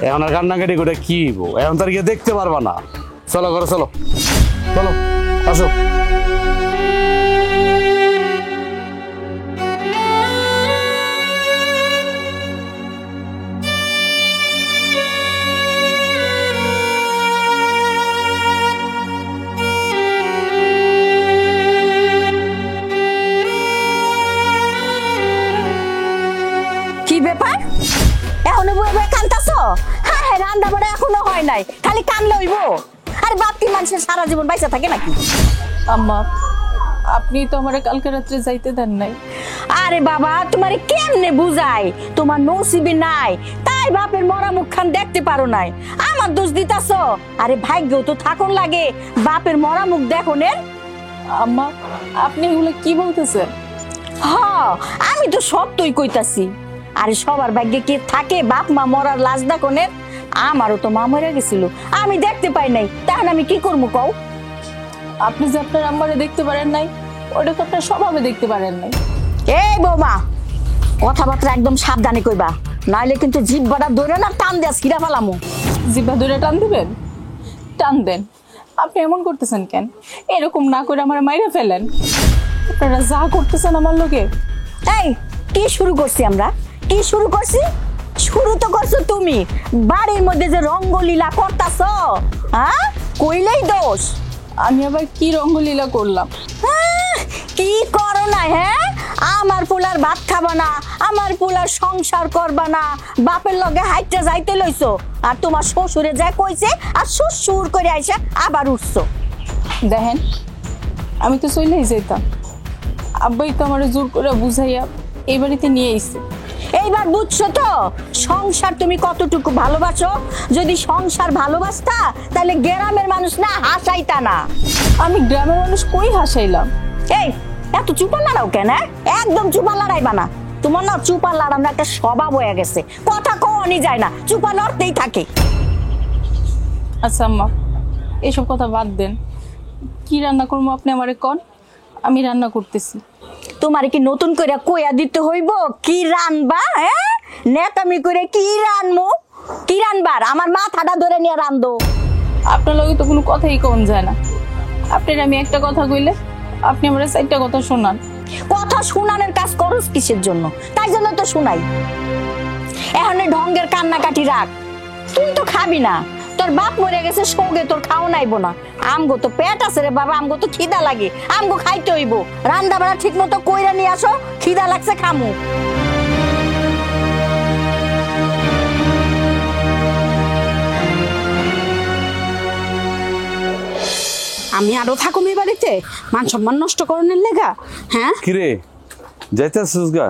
এখন আর কান্নাকাটি করে কি হইবো? এখন তার গিয়ে দেখতে পারবা না। চলো ঘরে চলো, চলো আসো। কি ব্যাপার এখনো বই বই কান্তাছো? হ্যাঁ হ্যাঁ, রান্না বাড়া এখনো হয় নাই, খালি কানলে হইব? আরে বাপ কি মানুষের সারা জীবন বাইসা থাকে নাকি? আম্মা, আপনি তো আমার কালকে রাত্রে যাইতে দেন নাই। আরে বাবা, তোমারে কেমনে বুঝাই? তোমার নসিবে নাই, তাই বাপের মরা মুখখান দেখতে পারো নাই। আমার দোষ দিতাছো? আরে ভাগ্য তো থাকুন লাগে বাপের মরা মুখ দেখো নে। আম্মা, আপনি এগুলো কি বলতেছেন? হ্যাঁ, আমি তো সত্যই কইতাছি। আরে সবার ভাগ্যে কি থাকে বাপ মা মরার লাশ দেখনের? আমারও তো মা মরে গেছিল, আমি দেখতে পাই নাই, তাহলে আমি কি করবো কও? আপনি যে আপনার আম্মারে দেখতে পারেন নাই, ওটা তো আপনার স্বভাবে দেখতে পারেন নাই। এই বৌমা, কথাবার্তা একদম সাবধানে কইবা, নাইলে কিন্তু জিহ্বাটা ধরে না টান দেয়া ছিঁড়া ফেলামু। জিহ্বা ধরে টান দিবেন? টান দেন। আপনি এমন করতেছেন কেন? এরকম না করে আমার মাইরে ফেলেন। আপনারা যা করতেছেন আমার লোকে। এই কি শুরু করছি আমরা? কি শুরু করছি? শুরু তো করছো তুমি। বাড়ির মধ্যে যে রঙ্গলীলা করতাছ, হ্যাঁ, কইলেই দোষ। আমি আবার কি রঙ্গলীলা করলাম? কি করো না? হ্যাঁ, আমার পোলার ভাত খাবা না, আমার পোলার সংসার করবা না, বাপের লগে হাইটে যাইতে লইছো, আর তোমার শ্বশুরে যা কইছে আর শ্বশুর করে আইসা আবার উঠছো। দেখেন, আমি তো চলেই যেতাম, আব্বাই তো আমার জোর করে বুঝাইয়া এই বাড়িতে নিয়ে আইছে। এইবার বুঝছো তো সংসার তুমি কতটুকু ভালোবাসো? যদি সংসার ভালোবাসতা তাহলে গ্রামের মানুষ না হাসাইতা না। আমি গ্রামের মানুষ কই হাসাইলাম? এই এত চুপা লড়াও কেন? একদম চুপা লড়াইবা না, তোমার না চুপা লড়ানো একটা স্বভাব হয়ে গেছে, কথা কওনি যায় না, চুপা লড়তেই থাকে। আচ্ছা আম্মা, এসব কথা বাদ দেন। কি রান্না করবো আপনি আমারে কন, আমি রান্না করতেছি। তোমার কি নতুন করে কইয়া দিতে হইব কি রানবা? হ্যাঁ, নেকামি করে কি রানমু? কি রানবার? আমার মাথাটা ধরে নিয়ে রান্ধো। আপনার লগে তো কোনো কথাই কন যায় না। আপনার আমি একটা কথা কইলে আপনি আমার চারটা কথা শোনান। কথা শুনানোর কাজ করস কিসের জন্য? তাই জন্য তো শুনাই। এখন ঢঙ্গের কান্নাকাটি রাখ, তুই তো খাবি না, তোর বাপ মরে গেছে, সৌগে তোর খাও নাইবো না। আমগো তো পেট আছে রে বাবা, আমগো তো খিদা লাগে, আমগো খাইতে হইব। রান্না বাড়া ঠিক মতো কইরা নিয়ে আসো, খিদা লাগছে খামু। আমি আরো থাকুম এই বাড়িতে মান সম্মান নষ্ট করনের লেগা? হ্যাঁ কিরে যাইতেছিস গা?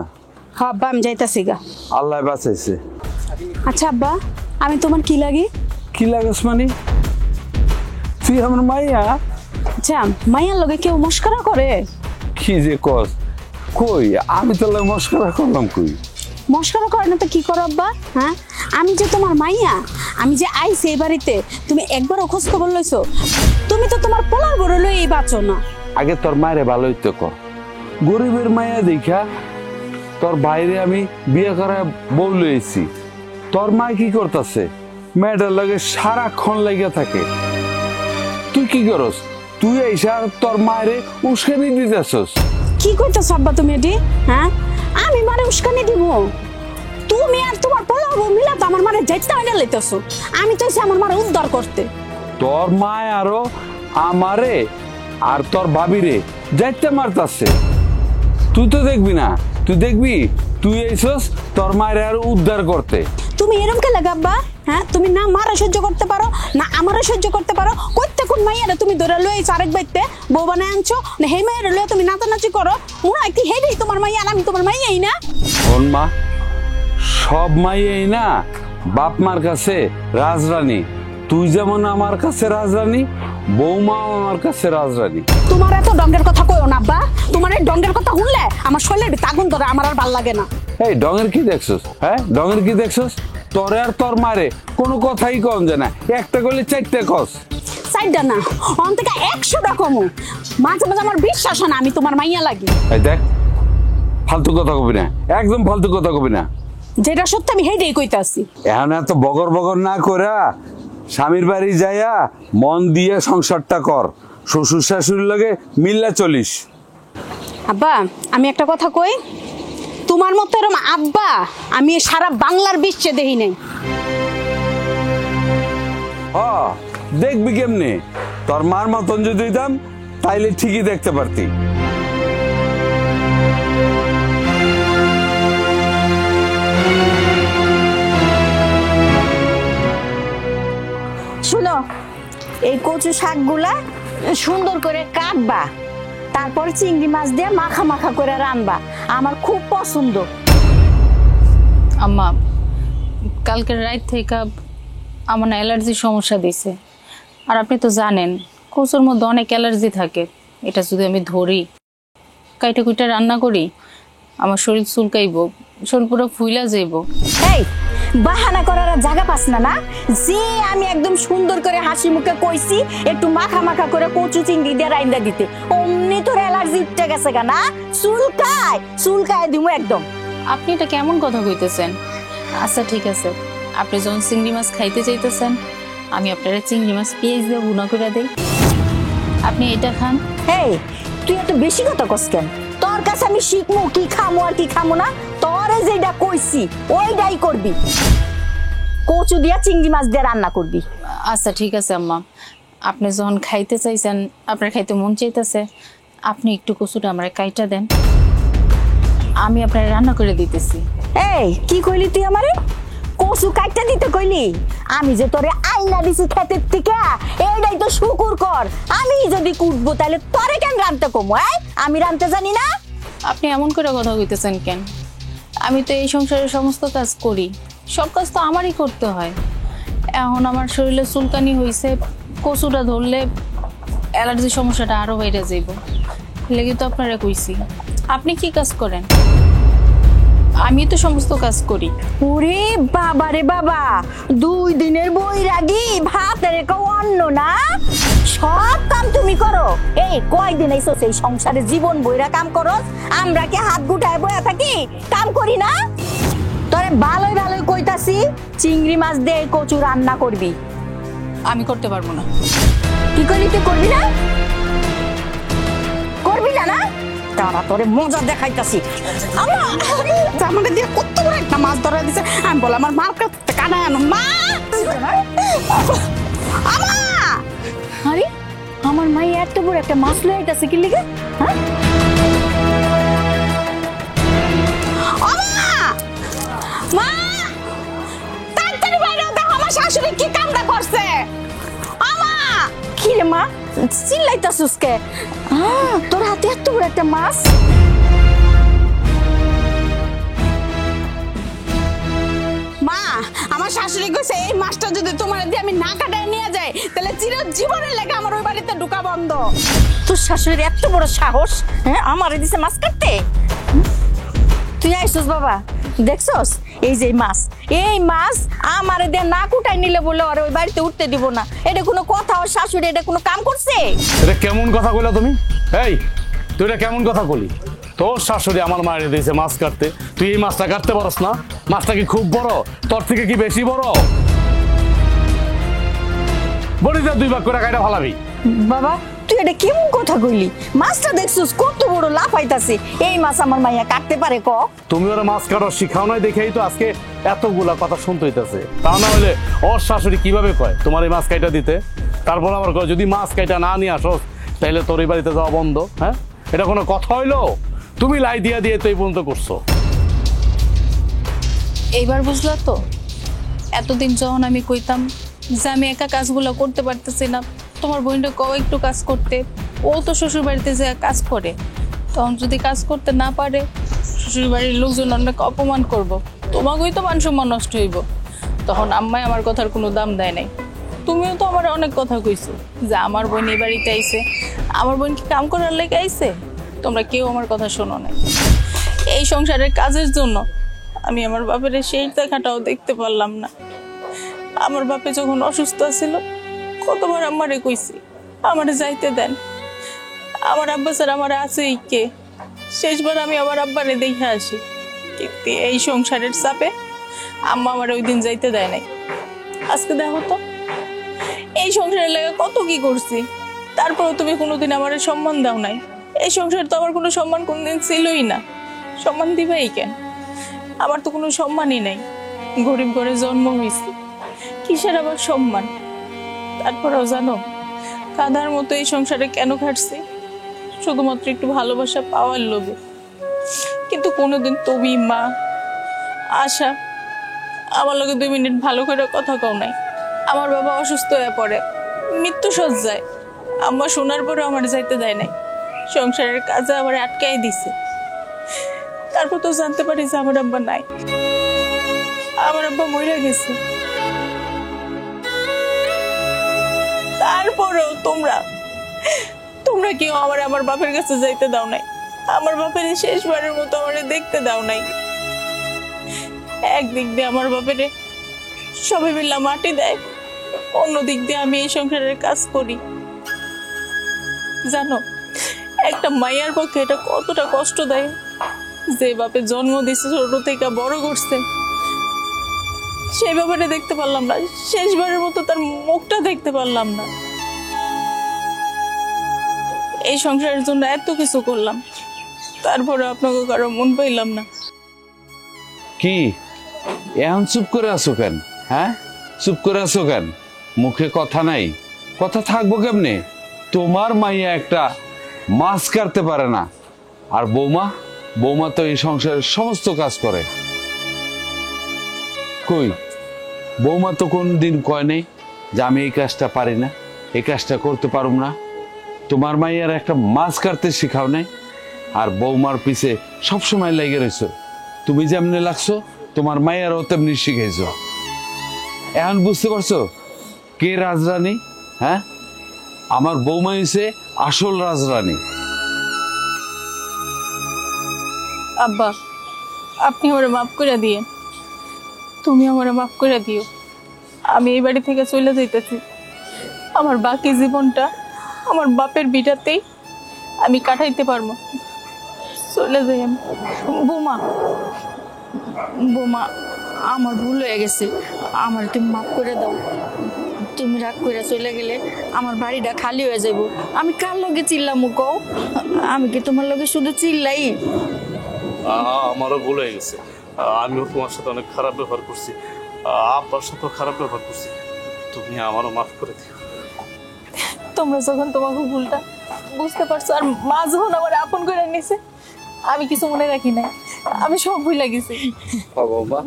হ্যাঁ আব্বা, আমি যাইতাছি গা। আল্লাহ বাঁচাইছে। আচ্ছা আব্বা, আমি তোমার কি লাগি? কি লাগস মানে? তুই আমার মাইয়া? আচ্ছা, মাইয়ার লগে কেউ মস্করা করে? কি যে কস? কই আমি তো মস্করা করলাম? কই মস্করা করে না তো কি করো আব্বা? হ্যাঁ, আমি যে তোমার মাইয়া, আমি যে আইছি এই বাড়িতে, তুমি একবারও খোঁজ খবর লইছো? তুমি তো তোমার পোলার বড় লই বাঁচো না। আগে তোর মায়েরে ভালোই তো কর। গরিবের মায়া দেখা তোর বাইরে আমি বিয়ে করা বউ লইছি। তোর মা কি করতেছে? মেয়েটার লগে সারাক্ষণ লেগে থাকে। তুই কি করস? তুই আইসা তোর মায়েরে উস্কানি দিতেছস। কি কইতাছ আব্বা তুমি এটি? হ্যাঁ, আমি মানে উস্কানি দিব? তুমি আর তোমার পোলার বউ মিলা তো আমার মানে যাইতে আইনা লইতাছো। আমি তো আমার মানে উদ্ধার করতে। তোর মা আরো আমারে আর তোর ভাবিরে যাইতে মারতাছে। তুই তো দেখবি না, তুই দেখবি তুই আইসস তোর মায়ের আর উদ্ধার করতে। তুমি এরকম কে লাগে আব্বা? হ্যাঁ তুমি না মারা সহ্য করতে পারো না আমারও সহ্য করতে পারো। কইতে কোন মাইয়ারে তুমি ধরে লইছ আরেক বাইতে বউ বানায় আনছো না হে মাইয়ারে লয়ে তুমি নাচানাচি করো, মনে হয় কি হেডেই তোমার মাইয়া আর আমি তোমার মাইয়াই না? শোন মা, সব মাইয়াই না বাপ মার কাছে রাজরানী। তুই যেমন আমার কাছে রাজরানী, বৌমাও আমার কাছে রাজরানী। তোমার এত ডঙ্গের কথা কইও না আব্বা, তোমার এই ডঙ্গের কথা শুনলে আমার শরীরের ভিতরে আগুন ধরে, আমার আর ভাল লাগে না। এই ডঙের কি দেখছস? হ্যাঁ ডঙের কি দেখছস? তোরে আর তোর মারে কোনো কথাই কম যায় না, একটা গলি চারটে কস। সাইডটা না অন থেকে 100টা কমু, মাঝে মাঝে আমার বিশ্বাস হয় না আমি তোমার মাইয়া লাগি। এই দেখ, ফালতু কথা কবি না, একদম ফালতু কথা কবি না। যেটা সত্যি আমি হেডেই কইতাছি। এখন এত বগর বগর না করা স্বামীর বাড়ি যাইয়া মন দিয়ে সংসারটা কর, শ্বশুর শাশুড়ির লগে মিল্লা চলিস। আব্বা আমি একটা কথা কই, তোমার মতো এরকম আব্বা আমি সারা বাংলার বিশ্বে দেখি নাই। দেখবি কেমনে? তোর মার মতন যদি দিতাম তাইলে ঠিকই দেখতে পারতি। শুনো, এই কচু শাকগুলা সুন্দর করে কাটবা, তারপর চিংড়ি মাছ দিয়ে মাখা মাখা করে রান্নবা, আমার খুব পছন্দ। আম্মা কালকের রাত থেকে আমার না অ্যালার্জির সমস্যা দিছে, আর আপনি তো জানেন কচুর মধ্যে অনেক অ্যালার্জি থাকে। এটা যদি আমি ধরি কাইটা কুইটা রান্না করি আমার শরীর চুলকাইব, শরীর পুরো ফুইলা যাইব। এই বাহানা করার আর জায়গা পাস না না, যে আমি একদম সুন্দর করে হাসি মুখে কইছি একটু মাখা মাখা করে কচু চিংড়ি দিয়ে রাইন্দা দিতে, অমনি তোর অ্যালার্জি উঠে গেছে গা না? চুলকায় দিমু একদম। আপনি এটা কেমন কথা কইতেছেন? আচ্ছা ঠিক আছে, আপনি যখন চিংড়ি মাছ খাইতে চাইতেছেন আমি আপনারা চিংড়ি মাছ পেঁয়াজ দিয়ে ভুনা করে দেই, আপনি এটা খান। এই তুই এত বেশি কথা কস কেন? তোর কাছে আমি শিখমু কি খামু আর কি খামু না, তোরে যেটা কইছি ওইটাই করবি, কচু দিয়া চিংড়ি মাছ দিয়ে রান্না করবি। আচ্ছা ঠিক আছে আম্মা, আপনি যখন খাইতে চাইছেন, আপনার খাইতে মন চাইতেছে, আপনি একটু কচুটা আমার কাইটা দেন, আমি আপনার রান্না করে দিতেছি। এই কি কইলি তুই আমারে? কচু কাইটা দিতে কইলি? আমি যে তোরে আইনা দিছি ক্ষেতের থেকে, এইটাই তো শুকুর কর। আমি যদি কুটবো তাহলে তোরে কেন রানতে কমু? আমি রানতে জানি না? আপনি এমন করে কথা কইতেছেন কেন? আমি তো এই সংসারের সমস্ত কাজ করি, সব কাজ তো আমারই করতে হয়। এখন আমার শরীরে চুলকানি হয়েছে, কচুটা ধরলে অ্যালার্জির সমস্যাটা আরো বাইরে যাইব, লেগে তো আপনারা কইছি। আপনি কি কাজ করেন? আমি তো সমস্ত কাজ করি। ওরে বাবা রে বাবা, 2 দিনের বৈরাগী, ভাতের কেউ অন্ন না, সব কাম তুমি করো। এই কয়দিন এইসো সেই সংসারে জীবন বইরা কাম করো, আমরা কি হাত গুটায় বয়া থাকি? কাম করি না? তোরে ভালোই ভালোই কইতাছি চিংড়ি মাছ দিয়ে কচু রান্না করবি। আমি করতে পারবো না। কি করলি তুই? করবি না? করবি না না? তারা তোরে মজা দেখাইতাছি। আমাকে দিয়ে কত বড় একটা মাছ ধরা দিছে, আমি বলে আমার মার কাছে কানায় আনো। মা আমা, আরে আমার মাই এত বড় একটা মাছ লয়ে আইতাছে কি লিগে? হ্যাঁ আমা মা, তাড়াতাড়ি বাইরে দেখো আমার শাশুড়ি কি কামটা করছে। আমা কি রে মা চিল্লাইতাছিস কে? তোর হাতে এত বড় একটা মাছ? মা আমার শাশুড়ি কইছে এই মাছটা যদি তোমার দিয়ে আমি না কাটায় নিয়ে যাই তাহলে চিরজীবনের লেগে আমার ওই বাড়িতে ঢোকা বন্ধ। তোর শাশুড়ির এত বড় সাহস, হ্যাঁ আমারে দিছে মাছ কাটতে? তুই আইসস বাবা, দেখছস এই যে মাছ, এই মাছ আমারে দিয়ে না কুটাই নিলে বলে ওরে ওই বাড়িতে উঠতে দিব না। এটা কোনো কথা? ওর শাশুড়ি এটা কোনো কাম করছে? এটা কেমন কথা কইলা তুমি? এই তুই এটা কেমন কথা কইলি? তোর শাশুড়ি আমার মায়ের দিয়েছে মাছ কাটতে, তুই এই মাছটা কাটতে পারস না? মাছটা কি খুব বড়? তোর থেকে কি বেশি বড়? বলি যা 2 ভাগ করে কাটা ফালাবি। বাবা তুই এটা কেমন কথা কইলি? মাছটা দেখছস কত বড় লাফাইতাছে, এই মাছ আমার মাইয়া কাটতে পারে ক? তুমি ওরা মাছ কাটা শিখাও নাই দেখেই তো আজকে এতগুলা কথা শুনতে হইতাছে। তা না হলে ওর শাশুড়ি কিভাবে কয় তোমার এই মাছ কাইটা দিতে? তারপর আবার কয় যদি মাছ কাইটা না নিয়ে আসো তাহলে তোর এই বাড়িতে যাওয়া বন্ধ। হ্যাঁ এটা কোনো কথা হইলো? তুমি লাই দিয়া দিয়ে তো এই পর্যন্ত করছো। এইবার বুঝলা তো? এতদিন যখন আমি কইতাম যে আমি একা কাজগুলো করতে পারতেছি না, তোমার বোনটা কও একটু কাজ করতে, ও তো শ্বশুর বাড়িতে যে কাজ করে, তখন যদি কাজ করতে না পারে শ্বশুর বাড়ির লোকজন অনেক অপমান করব, তোমাকেই তো মান সম্মান নষ্ট হইব। তখন আম্মাই আমার কথার কোনো দাম দেয় নাই। তুমিও তো আমার অনেক কথা কইছো যে আমার বোন এই বাড়িতে আইছে, আমার বোন কি কাম করার লেগে আইছে, তোমরা কেউ আমার কথা শোনো নাই। এই সংসারের কাজের জন্য আমি আমার বাপের সেই দেখাটাও দেখতে পারলাম না। আমার বাপে যখন অসুস্থ ছিল কতবার আমারে কইছি আমারে যাইতে দেন, আমার আব্বা স্যার আমার আছেই কে, শেষবার আমি আমার আব্বারে দেখে আসি, কিন্তু এই সংসারের চাপে আম্মা আমার ওই দিন যাইতে দেয় নাই। আজকে দেখো তো এই সংসারের লেগে কত কি করছি, তারপরেও তুমি কোনোদিন আমার সম্মান দাও নাই। এই সংসারে তো আমার কোনো সম্মান কোনদিন ছিলই না, সম্মান দিবেই কেন? আমার তো কোনো সম্মানই নাই, গরিব ঘরে জন্ম হয়েছি, কিসের আবার সম্মান? তারপরেও জানো কাঁদার মতো এই সংসারে কেন খাটছি? শুধুমাত্র একটু ভালোবাসা পাওয়ার লোভে। কিন্তু কোনোদিন তুমি, মা, আশা আমার লগে 2 মিনিট ভালো করে কথা কও নাই। আমার বাবা অসুস্থ হয়ে পড়ে, মৃত্যু সজ্জায়, আম্মা শোনার পরে আমার যাইতে দেয় নাই, সংসারের কাজে আমার আটকাই দিছে। তারপর তো জানতে পারি যে আমার আব্বা নাই, আমার আব্বা মরে গেছে। তারপরেও তোমরা কেউ আমার বাপের কাছে যাইতে দাও নাই, আমার বাপের শেষবারের মতো আমার দেখতে দাও নাই। একদিক দিয়ে আমার বাপের সবাই মিলে মাটি দেয়, অন্যদিক দিয়ে আমি এই সংসারের কাজ করি। জানো একটা মাইয়ার পক্ষে এটা কতটা কষ্ট দেয়, যে বাপে জন্ম দিচ্ছে, ছোট থেকে বড় করছে, সেই ব্যাপারে দেখতে পারলাম না, শেষবারের মতো তার মুখটা দেখতে পারলাম না। এই সংসারের জন্য এত কিছু করলাম, তারপরে আপনাকে কারো মন পাইলাম না। কি এখন চুপ করে আছো কেন? হ্যাঁ, চুপ করে আছো কেন? মুখে কথা নাই, কথা থাকবো কেমনে? তোমার মাইয়া একটা মাছ কাটতে পারে না, আর বৌমা তো এই সংসারের সমস্ত কাজ করে। কই বৌমা তো কোনদিন কয় নেই যে আমি এই কাজটা পারি না, এই কাজটা করতে পারুম না। তোমার মাইয়ার একটা মাছ কাটতে শিখাও নাই, আর বৌমার পিছে সবসময় লেগে রয়েছো। তুমি যেমনি লাগছো তোমার মাইয়ারও তেমনি শিখাইছো। এখন বুঝতে পারছো কে রাজরানী? হ্যাঁ, আমার বৌমা হইছে আসল রাজরানী। আব্বা আপনি আমারে মাফ করে দিয়ে, তুমি আমারে মাফ করে দিও। আমি এই বাড়ি থেকে চলে যাইতেছি, আমার বাকি জীবনটা আমার বাপের বিটাতেই আমি কাটাইতে পারবো। চলে যাই আমি। বোমা আমার ভুল হয়ে গেছে, আমার তুমি মাফ করে দাও। তুমি রাগ করে চলে গেলে আমার বাড়িটা খালি হয়ে যাব। আমি কার লগে চিল্লামু কও? আমি কি তোমার লগে শুধু চিল্লাই? আমারও ভুল হয়ে গেছে, আমিও তোমার সাথে অনেক খারাপ ব্যবহার করছি, আব্বার সাথেও খারাপ ব্যবহার করছি, তুমি আমারও মাফ করে দিও। তোমরা যখন তোমাকে ভুলটা বুঝতে পারছো, আর মা যখন আমার আপন করে নিছে, আমি কিছু মনে রাখি নাই, আমি সব ভুলে গেছি। বাবা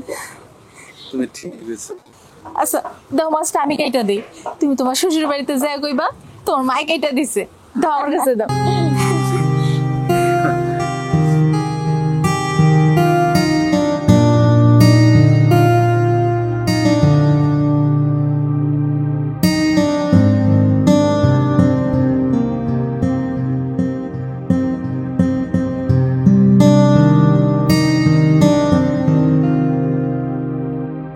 তুমি ঠিক বলেছো। আচ্ছা দাও মাছটা আমি কাইটা দিই, তুমি তোমার শ্বশুর বাড়িতে যা কইবা তোমার মাই কাইটা দিছে, দাও আমার কাছে দাও।